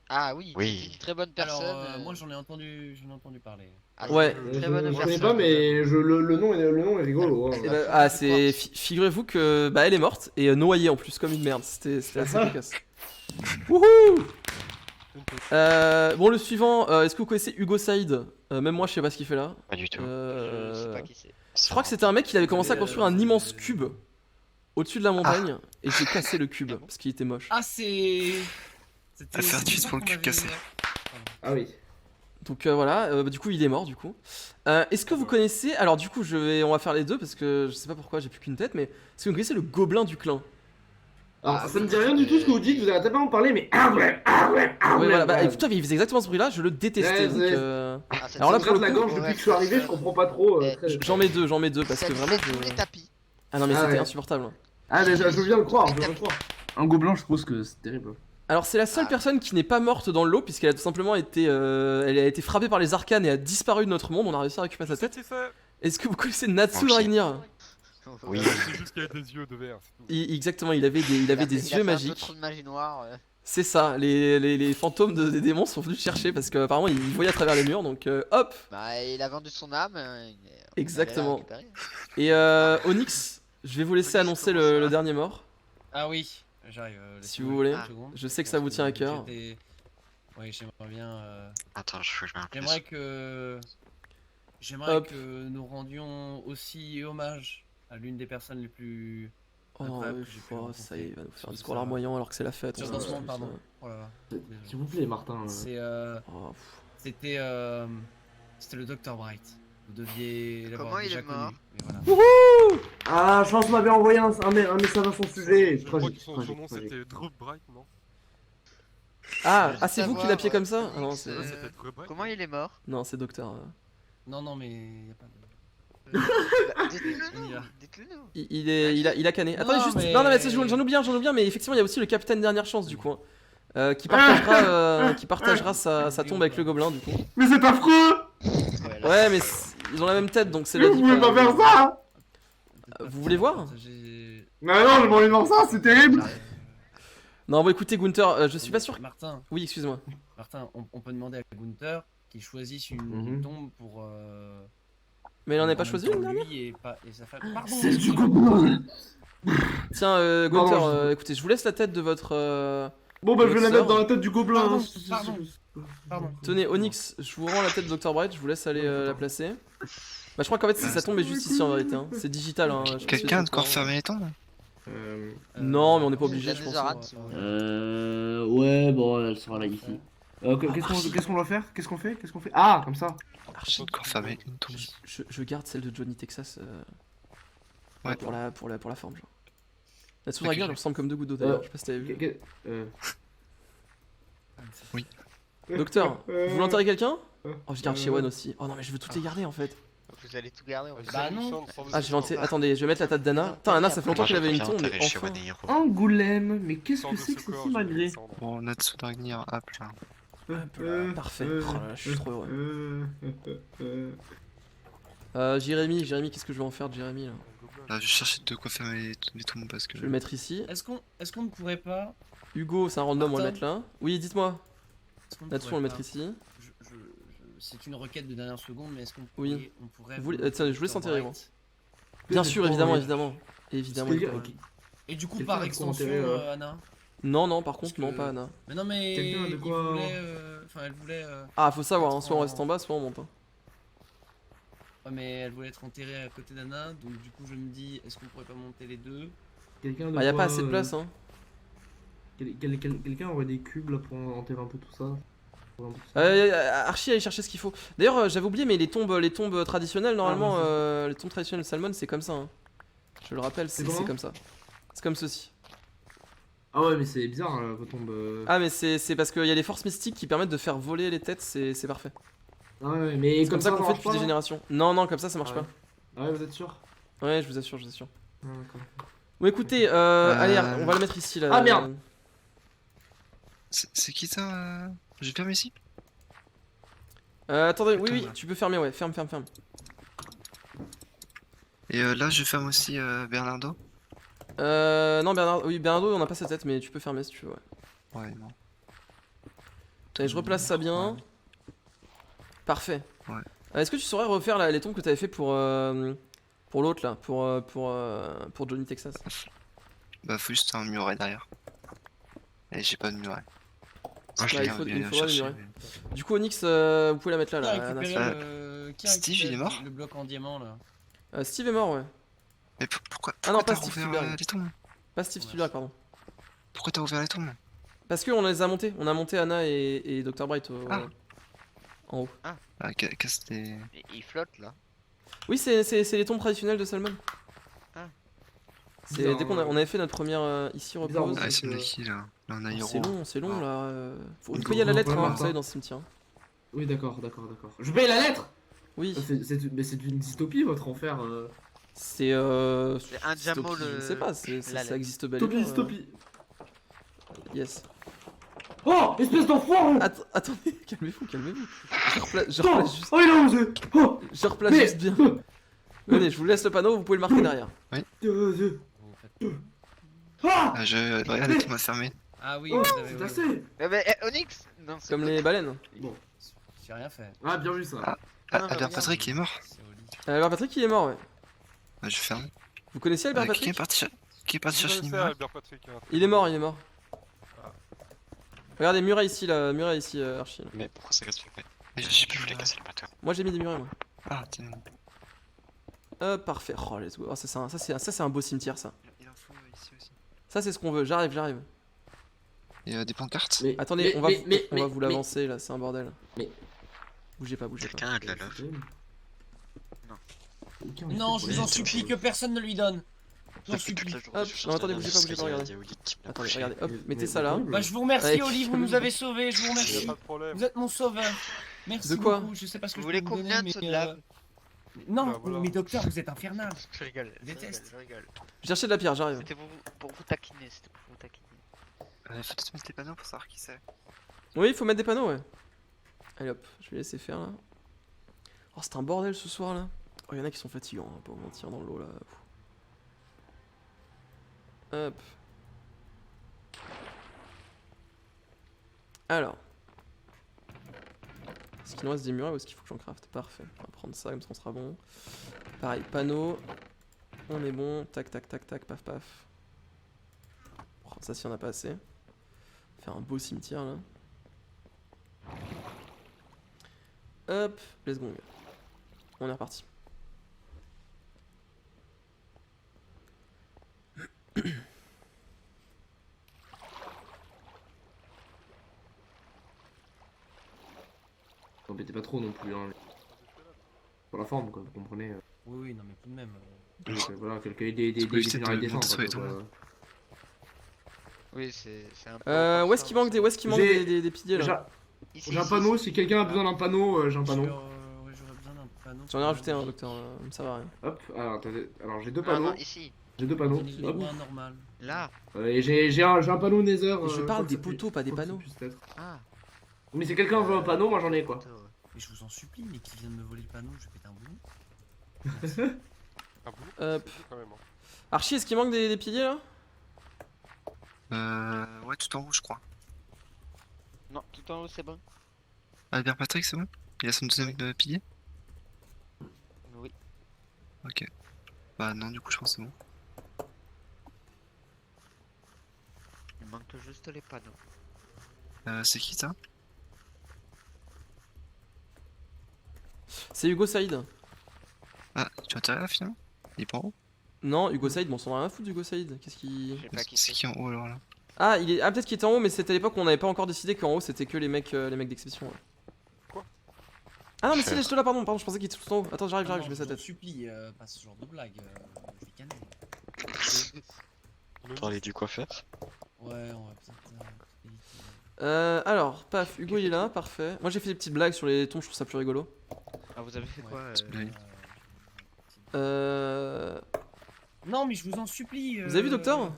Ah oui. Oui. Une très bonne Alors, personne. moi j'en ai entendu parler. Ah, Ouais. une très bonne Je connais personne. pas, mais le nom est rigolo. hein. Eh ben, ah, c'est. Figurez-vous que. Bah, elle est morte et noyée en plus, comme une merde. C'était assez cocasse. Wouhou! Bon, le suivant, est-ce que vous connaissez Hugo Saïd? Même moi, je sais pas ce qu'il fait là. Pas du tout. Je sais pas qui c'est. Je crois que c'était un mec qui avait commencé à construire un immense cube au-dessus de la montagne et j'ai cassé le cube parce qu'il était moche. Ah, c'est. À faire twist pour le cul cassé. Ah oui. Donc voilà, du coup il est mort du coup. Est-ce que vous connaissez, alors du coup on va faire les deux parce que je sais pas pourquoi j'ai plus qu'une tête, mais est-ce que vous connaissez le gobelin du Clin? Alors, Ah, ça me oui, dit rien du tout ce que vous dites, vous arrêtez pas d'en parler, mais. Ah ouais. Ouais voilà, bah putain mais il faisait exactement ce bruit là, je le détestais Ouais, donc Ah, c'est Alors là, Ça pour me le gratte la coup, gorge depuis que je suis arrivé, je comprends pas trop. Eh, très- j'en mets deux parce que vraiment tous les je... tapis. Ah non mais Ah c'était ouais. insupportable. Ah, mais je viens de le croire, je viens de le croire. Un gobelin, je pense que c'est terrible. Alors c'est la seule Ah. personne qui n'est pas morte dans le lot puisqu'elle a tout simplement été, elle a été frappée par les arcanes et a disparu de notre monde. On a réussi à récupérer sa tête. Qui c'est Est-ce que vous connaissez Natsu Ok. Ragnir? Oui. C'est juste qu'il y a des yeux de verre, c'est tout. Exactement, il avait des Il a yeux fait un peu magiques. trop de magie noire. C'est ça, les fantômes des démons sont venus chercher parce qu'apparemment ils voyaient à travers les murs donc hop. Bah, il a vendu son âme. Exactement. On allait la récupérer. Et Onyx, je vais vous laisser Onyx, annoncer comment ça le va dernier mort. Ah oui, j'arrive. Si laissez-moi vous voulez. une seconde, Je sais que ça vous tient à cœur. j'étais- Oui, j'aimerais bien. Attends, je vais m'appeler. J'aimerais que. J'aimerais Hop. que nous rendions aussi hommage à l'une des personnes les plus. Oh non, Incroyable ouais, que j'ai pu ça rencontrer. y est, il va nous faire un Surtout discours ça. larmoyant alors que c'est la fête. Sur on dans sait ce monde, tous, pardon. Oh là là. Désolé. S'il vous plaît, Martin. C'est. Oh, pff. C'était. C'était le Dr Bright. Vous deviez l'avoir Comment il déjà est mort connu. Mais voilà. Ah, Chance m'avait envoyé un message à son sujet. Je crois que Tragique, son tragique, nom tragique. c'était Drop Bright, non? Ah, Je ah c'est vous qui savoir, l'appelez ouais. comme ça? Ah non, Ouais, c'est... c'était Drop Bright. Comment il est mort? non, c'est docteur. Non, non, mais y a pas de. Bah, On y Dites-le va. nous. Dites-le nous. Il a canné. Attendez, Non, juste. mais- Non, non, mais j'en oublie un, mais effectivement, il y a aussi le capitaine dernière chance du coup. Qui partagera sa tombe avec le gobelin du coup. Mais c'est affreux! Ouais, mais ils ont la même tête donc c'est Mais la vous pouvez vie. pas faire ça! Vous voulez voir? Partager- Mais non, j'ai pas envie de voir ça, c'est terrible! Non, bon, écoutez, Gunther, je suis pas sûr. Martin, Oui, excuse-moi. Martin, on peut demander à Gunther qu'il choisisse une Mhm. tombe pour. Mais il en a en pas même choisi temps, une dernière? lui et sa femme. Pardon, C'est du gobelin! Tiens, Pardon, Gunther, écoutez, je vous laisse la tête de votre. Bon, bah, je vais la Sœur. mettre dans la tête du gobelin. Pardon, hein. pardon. Pardon. Tenez, Onyx, je vous rends la tête de Dr. Bright, je vous laisse aller la placer. Bah, je crois qu'en fait, sa tombe est juste ici en vérité. Hein. C'est digital. Hein. je sais pas si Quelqu'un a vous de quoi êtes au refermer les tombes? Non, mais on n'est pas obligé, La je pense. Nézareth, hein. si vous voulez. Ouais, bon, elle sera là ici. Qu'est-ce qu'on doit faire? Qu'est-ce qu'on fait? Ah, comme ça. Archie, De quoi refermer une tombe. je garde celle de Johnny Texas Ouais. pour la forme. Genre. La Ok, Dragon, ok. elle ressemble comme deux gouttes d'eau d'ailleurs, je sais pas si t'avais vu. Docteur, vous voulez enterrer quelqu'un? Oh, je garde Shewan aussi. Oh non, mais je veux toutes les garder en fait. Vous allez tout garder. on va Bah dire. non. Ah, je vais enterrer. Attendez, je vais mettre la tête d'Anna. Putain, Anna, ça fait longtemps Moi, qu'elle avait une j'ai tombe, mais enterré chez enfin. One Hero. Angoulême, mais qu'est-ce Sans que de c'est que ce ce corps, si je vais malgré? descendre. Bon, Natsu Dragnir, hop là. Parfait. Oh là là, je suis trop heureux. Jérémy, qu'est-ce que je vais en faire de Jérémy là? Là, je cherchais de quoi fermer les tombes parce que. Je vais le mettre ici. Est-ce qu'on ne pourrait pas. Hugo, c'est un random, on va le Martin. mettre là. Oui, dites-moi. Est-ce qu'on ne Là-dessus, on pourrait le mettre pas- ici. C'est une requête de dernière seconde, mais est-ce qu'on Oui. pourrait. Vous voulez- voter tiens, je vous laisse Dr. enterrer, Bright Bien sûr, évidemment. Évidemment. C'est-à-dire- Et du coup, Quelqu'un par a de quoi extension, enterrer, Anna. Non, par contre, Parce non, que- pas Anna. Mais non, mais. Quelqu'un a de il quoi- voulait, Enfin, elle voulait. Ah, faut savoir, hein, Être soit on en- reste en bas, soit on monte. Hein. Ouais, mais elle voulait être enterrée à côté d'Anna, donc du coup, je me dis, est-ce qu'on pourrait pas monter les deux? Quelqu'un Ah, y a pas assez de place, hein. Quelqu'un aurait des cubes là pour enterrer un peu tout ça? Archie, allez chercher ce qu'il faut. D'ailleurs, j'avais oublié, mais les tombes traditionnelles, normalement, Ah, les tombes traditionnelles de Salmon, c'est comme ça. Hein. Je le rappelle, c'est comment comme ça. C'est comme ceci. Ah ouais, mais c'est bizarre vos tombes. Ah, mais c'est parce qu'il y a des forces mystiques qui permettent de faire voler les têtes, c'est parfait. Ah ouais, mais C'est comme ça qu'on fait depuis des générations. Non, comme ça, ça marche Ah ouais. pas. Ah ouais, vous êtes sûr? Ouais, je vous assure. Ah, d'accord. Bon, écoutez, allez, on va le mettre ici là. Ah, merde. C'est qui ça J'ai fermé ici? Attendez, oui, Attends, tu peux fermer, ouais, ferme. Et là, je ferme aussi Bernardo. Non, Bernardo, on n'a pas sa tête, mais tu peux fermer si tu veux, ouais. Ouais, non. Allez, je replace ça bien. Ouais. Parfait. Ouais. Est-ce que tu saurais refaire les tombes que tu avais fait pour l'autre là, pour Johnny Texas? Bah, faut juste un muret derrière. Et j'ai pas de muret. Bah, il faudra le chercher. muret. Du coup, Onyx, vous pouvez la mettre là. Qui a là, récupéré Anna. qui a Steve, récupéré il est mort le bloc en diamant là. Steve est mort, ouais. Mais pourquoi Ah non, t'as pas Steve rouvert Spielberg. les tombes? Pas Steve Spielberg, pardon. Pourquoi t'as ouvert les tombes? Parce qu'on les a montés. On a monté Anna et Dr. Bright en haut. Ah, qu'est-ce que c'était? Il flotte là. Oui, c'est les tombes traditionnelles de Salmon. Ah. C'est Bizarre, dès qu'on on avait fait notre première ici Bizarre, repose. Ah, c'est qui là? Là, on a Hiro. C'est long Ah. là. Faut Oui, payer à la faut- lettre, faut- hein, faut- vous savez, dans ce cimetière. Oui, d'accord. Je paye la lettre! Oui, Mais c'est une dystopie votre enfer. c'est C'est un diamant, dystopie, je ne sais pas, ça la lettre. existe bel et bien. Dystopie. Yes. Oh, espèce d'enfoiré. Attendez, calmez-vous, calmez-vous. Je replace Oh, juste, oh, il a osé. Oh, je replace mais- juste bien. Venez, je vous laisse le panneau, vous pouvez le marquer derrière. Vous faites- Ah, Regarde, il m'a fermé. Ah oui, oh, vous avez. c'est oui. assez. Onyx Non, c'est Comme pas- les baleines. J'ai rien fait. Ah, bien vu ça. Ah, Ah, bah, Albert regarde. Patrick il est mort. C'est au lit. Alors Patrick, il est mort, ouais. Je ferme. Vous connaissez Albert Qui est Patrick parti qui est parti Je chercher connaissais Nima? Albert Patrick. Hein. Il est mort, il est mort. Regardez, muret ici, là, muret ici, Archie. là. Mais pourquoi ça casse le fait J'ai Je voulais casser le bateau. Moi j'ai mis des murets, moi. Ah, tiens. Parfait. Oh, let's go. Oh, ça, c'est un beau cimetière, ça. Il en faut ici aussi. Ça, c'est ce qu'on veut. J'arrive, j'arrive. Et des pancartes. Mais- Attendez, mais- on va, mais- on va mais- vous l'avancer, là, c'est un bordel. Mais- Bougez pas, bougez pas. Quelqu'un a de la love. Non, je vous en supplie que personne ne lui donne. Je vous en Ça fait toute supplie. la journée, Hop, je non, cherche attendez, la bougez love pas, parce bougez pas, qu'il y a- regardez. il y a Oli qui me l'a Attendez, couché. regardez, hop, Mais- mettez mais ça là. pourquoi Bah, je vous remercie, Avec- Oli, vous nous avez sauvés, je vous Y a remercie. pas de problème. Vous êtes mon sauveur. Merci De quoi beaucoup, je sais pas ce que Vous je voulez peux vous combien donner, de sauts mais, de lave Non, Bah, voilà. mais docteur, vous êtes infernal. Je rigole, je Déteste. je rigole. Je cherchais de la pierre, j'arrive. C'était pour vous taquiner, c'était pour vous taquiner. Faut peut-être mettre les panneaux pour savoir qui c'est. Oui, il faut mettre des panneaux, ouais. Allez hop, je vais laisser faire là. Oh, c'est un bordel ce soir là. Oh, il y en a qui sont fatigants, hein, pas vous mentir, dans l'eau là. Hop. Alors. Est-ce qu'il nous reste des murets ou est-ce qu'il faut que j'en crafte? Parfait. On va prendre ça, comme ça on sera bon. Pareil, panneau. On est bon. Tac, tac, tac, tac, paf, paf. On prend ça si on n'a pas assez. Faire un beau cimetière là. Hop, let's go. On est reparti. T'embêtez pas trop non plus, hein. Pour la forme, quoi, vous comprenez. Oui, non, mais tout de même. Donc, voilà, des Tu peux éviter funérailles de décentes, sauver quoi, tout le quoi. monde. Oui, c'est un peu. Où est-ce qu'il manque des piliers là? Ici, J'ai un ici, panneau, ici. si quelqu'un a besoin d'un panneau, j'ai un panneau. Ouais, j'aurais besoin d'un panneau. J'en ai rajouté un, docteur, ça va rien. Hop, alors, attendez, alors j'ai deux Non, panneaux. non, ici. J'ai deux panneaux. Hop. Donnez-moi un normal. Là. Et j'ai un panneau Nether. Je je parle crois que des ça poteaux, pas des je crois que panneaux. ça puisse être. Ah. Mais si quelqu'un veut un panneau, moi j'en ai quoi. Mais je vous en supplie, mais qui vient de me voler le panneau, je vais péter un boulot. Ah bon Hop. C'est quand même. Hein. Archie, est-ce qu'il manque des piliers là? Ouais, tout en haut, je crois. Non, tout en haut, c'est bon. Albert Patrick, c'est bon? Il a son deuxième pilier? Oui. Ok. Bah non, du coup, je pense que c'est bon. Il manque juste les panneaux. C'est qui ça? C'est Hugo Saïd. Ah, tu intérêt là finalement? Il est pas en haut? Non, Hugo Saïd, bon, on s'en a rien à foutre d'Hugo Saïd. Qu'est-ce qu'il. Je sais pas qui C'est qui en haut alors là? Ah, peut-être qu'il était en haut, mais c'était à l'époque où on n'avait pas encore décidé qu'en haut c'était que les mecs d'exception. Ouais. Quoi? Ah non, mais si, laisse-le là, pardon, je pensais qu'il était tout en haut. Attends, j'arrive, Non, je vais sa vous en tête. supplie, pas ce genre de blague. Je vais canner. Parler du coiffeur. Ouais, on va peut-être éviter. Alors, paf, Hugo il est là, parfait. Moi j'ai fait des petites blagues sur les tombes, je trouve ça plus rigolo. Ah, vous avez fait Ouais. quoi blague. Non, mais je vous en supplie. Vous avez vu, docteur? Non,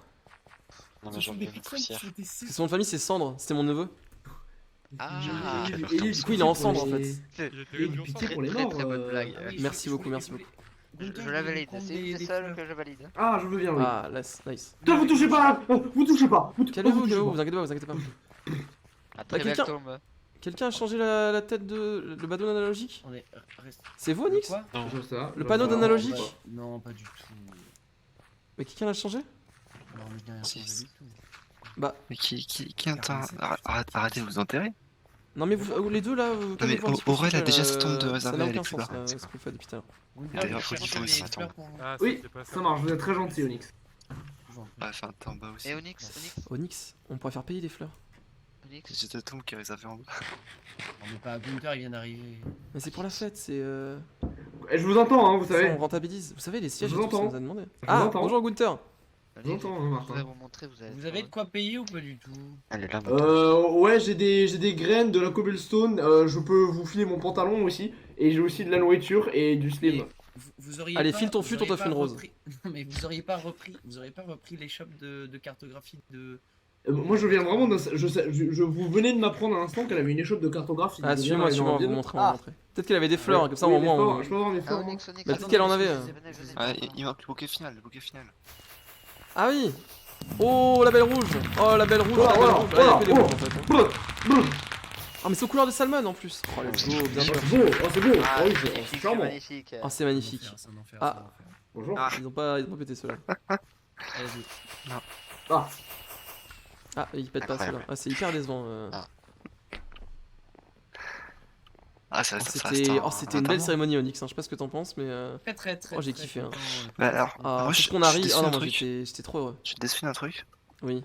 mais Ce j'en sont ai des une personnes qui poussière. sont des Son nom de famille c'est Cendre, c'était mon neveu. Ah. Du coup il est en cendre en fait. Il était Et réduit en pitié sang. pour les Très, morts. très bonne blague. Ah oui, Merci je beaucoup, voulais- merci je voulais- Je Gunther, la voulais valide, prendre c'est des- une des des seules fleurs. que je valide. Ah, je veux bien, oui. Ah, nice. Putain, vous touchez pas là. Vous touchez pas. Calmez-vous, touchez calmez-vous, pas. vous inquiétez pas. Ah, très belle quelqu'un- tombe. Quelqu'un a changé la tête de le panneau d'analogique? On est. Reste. C'est vous, Nix? Quoi Non. Je sais, Le je panneau sais. d'analogique? Non, pas du tout. Mais quelqu'un l'a changé? Non, mais je n'ai rien Si, changé si. du tout. Mais qui entend? 47. Arrêtez de vous enterrer. Non mais vous les deux là, calmez-vous un petit peu, Aurel a s'il vous plaît, déjà sa tombe de ça réservée, n'a elle est aucun plus sens là. ce que vous faites depuis tout à l'heure. Gunther, D'ailleurs, je faut qu'il cherche fasse des ça, fleurs attends. pour moi. Ah, Oui, c'était pas ça marche, vous êtes très gentil, Onyx. Je vous en prie. Ouais, enfin, t'es en bas aussi. Et Onyx, Onyx, on pourrait faire payer les fleurs. Onyx. J'ai ta tombe qui est réservée en bas. Non, mais pas Gunther, il vient d'arriver. Mais c'est pour la fête, c'est Je vous entends, hein, vous ça, savez. on rentabilise. Vous savez les sièges, Je et vous tout, ça entends. nous a demandé. vous Ah, entends. bonjour Gunther. Onyx, J'entends, je hein, Martin. voudrais vous montrer, vous allez. Vous avez de quoi payer ou pas du tout? Elle est là, Ouais, j'ai des graines, de la cobblestone, je peux vous filer mon pantalon aussi, et j'ai aussi de la nourriture et du slim. Vous auriez Allez, pas- file ton vous fut, on auriez t'offre pas une rose. repris- Non, mais vous auriez pas repris les shops de cartographie de Moi, je viens vraiment d'un. Vous venez de m'apprendre à l'instant qu'elle avait une échoppe de cartographie. Ah, suis-moi, suis-moi, on va vous montrer, on va vous montrer. Peut-être qu'elle avait des fleurs, comme ça au moins on... Je peux avoir mes Ah, fleurs, moi Onyx, Onyx. Bah, peut-être qu'elle en avait, Venez, venez, Ouais, venez. il manque le bouquet final, le bouquet final. Ah oui. Oh, la belle rouge. Oh, la belle rouge, Oh, la belle oh, rouge. Ah, y a oh, que des oh. rouges en fait. Brrr. Ah, mais c'est aux couleurs de Salmon en plus. Oh, let's go, bien Oh, sûr. c'est beau, oh, c'est beau. Ah, Ah oui, c'est c'est magnifique, c'est charmant. magnifique. Ah, c'est magnifique. C'est un enfer, Ah. c'est un enfer. Bonjour. Ah. Ils ont pas pété ceux-là. Allez-y. Ah, Ah, ils pètent pas Incroyable. ceux-là. Ah, c'est hyper décevant. Ah. Ah, ça, Oh, ça c'était reste oh, un c'était une belle enterrement. cérémonie Onyx, hein. Je sais pas ce que t'en penses, mais Très très très. Oh, j'ai très kiffé, hein. content, Bah, alors, ah, moi, tout je qu'on suis arrive. déçu Ah non, d'un moi truc. j'étais trop heureux. Je suis déçu d'un truc. Oui.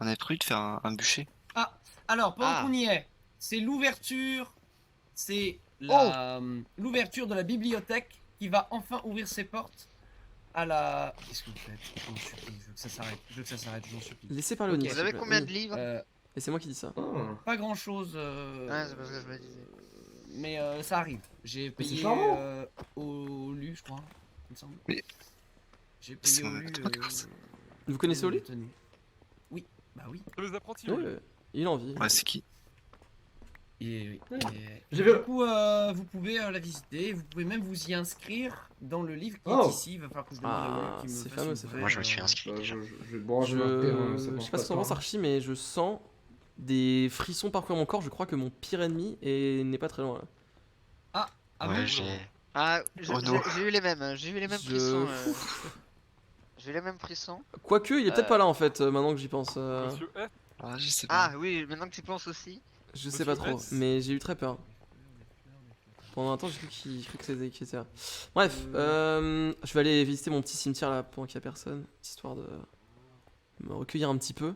On avait prévu de faire un bûcher. Alors, pendant Ah. qu'on y est, c'est l'ouverture. C'est l'ouverture de la bibliothèque qui va enfin ouvrir ses portes à la. Qu'est-ce que vous faites? Je vous supplie, je veux que ça s'arrête. Je veux que ça s'arrête, je vous en supplie. Laissez parler Ok. Onyx. Vous s'il avez vous plaît. combien Oui. de livres? Et c'est moi qui dis ça. ah. Pas grand chose. Ouais, c'est parce que je me disais. Mais ça arrive. J'ai Mais c'est payé charmant. au lu, je crois. Il me semble. Mais- J'ai c'est payé au un lu. podcast. Vous connaissez Oli? tenue. Oui, bah oui. C'est les apprentis, Oui, oui. il a envie. Ouais, c'est qui? Et, Ouais. et- J'ai du vu- coup, vous pouvez la visiter. Vous pouvez même vous y inscrire dans le livre qui Oh. est ici. Il va falloir que je demande à Ah, Wally qui me c'est fasse fameux, une c'est vraie, fameux. Moi, je me suis inscrit déjà. Bon, je vais marquer, hein, ça Je marche sais pas ce de qu'on pense temps. Archie, mais je sens des frissons parcourir mon corps. Je crois que mon pire ennemi n'est pas très loin là. Ah Ouais, bon j'ai. Ah, Oh non. j'ai eu les mêmes, hein, j'ai eu les mêmes Je- frissons. J'ai eu les mêmes frissons. Quoique, il est peut-être Euh. pas là en fait, maintenant que j'y pense. Monsieur F, Ah, je sais pas. Ah oui, maintenant que tu penses aussi. Je sais pas Monsieur trop, S. mais j'ai eu très peur. Pendant un temps, j'ai cru que c'était là. Bref, je vais aller visiter mon petit cimetière là pendant qu'il y a personne, histoire de me recueillir un petit peu.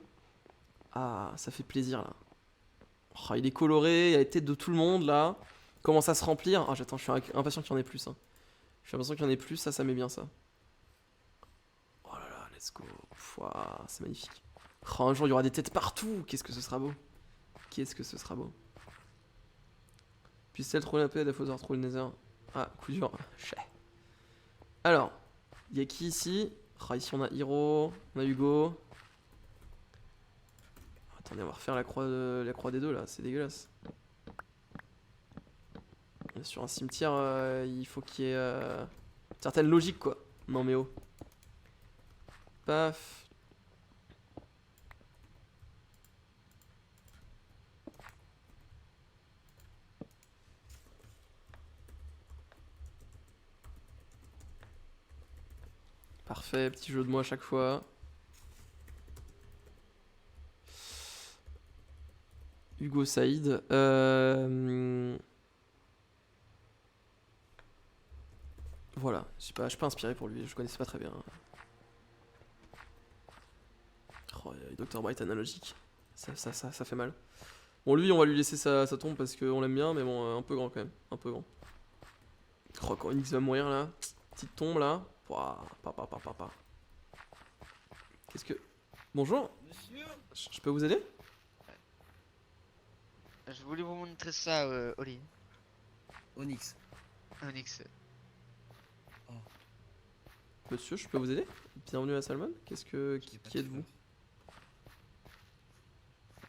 Ah, ça fait plaisir là. Oh, il est coloré, il y a les têtes de tout le monde là. Commence à se remplir. Ah, j'attends, je suis impatient qu'il y en ait plus. Hein. Je suis impatient qu'il y en ait plus, ça met bien ça. Oh là là, let's go. Pouah, c'est magnifique. Oh, un jour, il y aura des têtes partout. Qu'est-ce que ce sera beau. Qu'est-ce que ce sera beau. Puis-elle trop la paix, il faut trop le nether. Ah, coup dur. Chais. Alors, il y a qui ici? Ah, ici on a Hiro, on a Hugo. Attendez, on va refaire la croix des deux là, c'est dégueulasse. On est sur un cimetière, il faut qu'il y ait une certaine logique quoi. Non mais oh. Paf. Parfait, petit jeu de mots à chaque fois. Hugo Saïd. Voilà, je suis pas inspiré pour lui, je connaissais pas très bien. Oh, Dr. Bright analogique. Ça fait mal. Bon, lui, on va lui laisser sa tombe parce qu'on l'aime bien, mais bon, un peu grand quand même. Un peu grand. Oh, quand Onyx va mourir là. Petite tombe là. Pouah, pa. Qu'est-ce que. Bonjour, Monsieur je peux vous aider? Je voulais vous montrer ça, Oli. Onyx. Onyx. Monsieur, je peux vous aider? Bienvenue à Salmon. Qu'est-ce que. J'ai pas Qui de êtes-vous?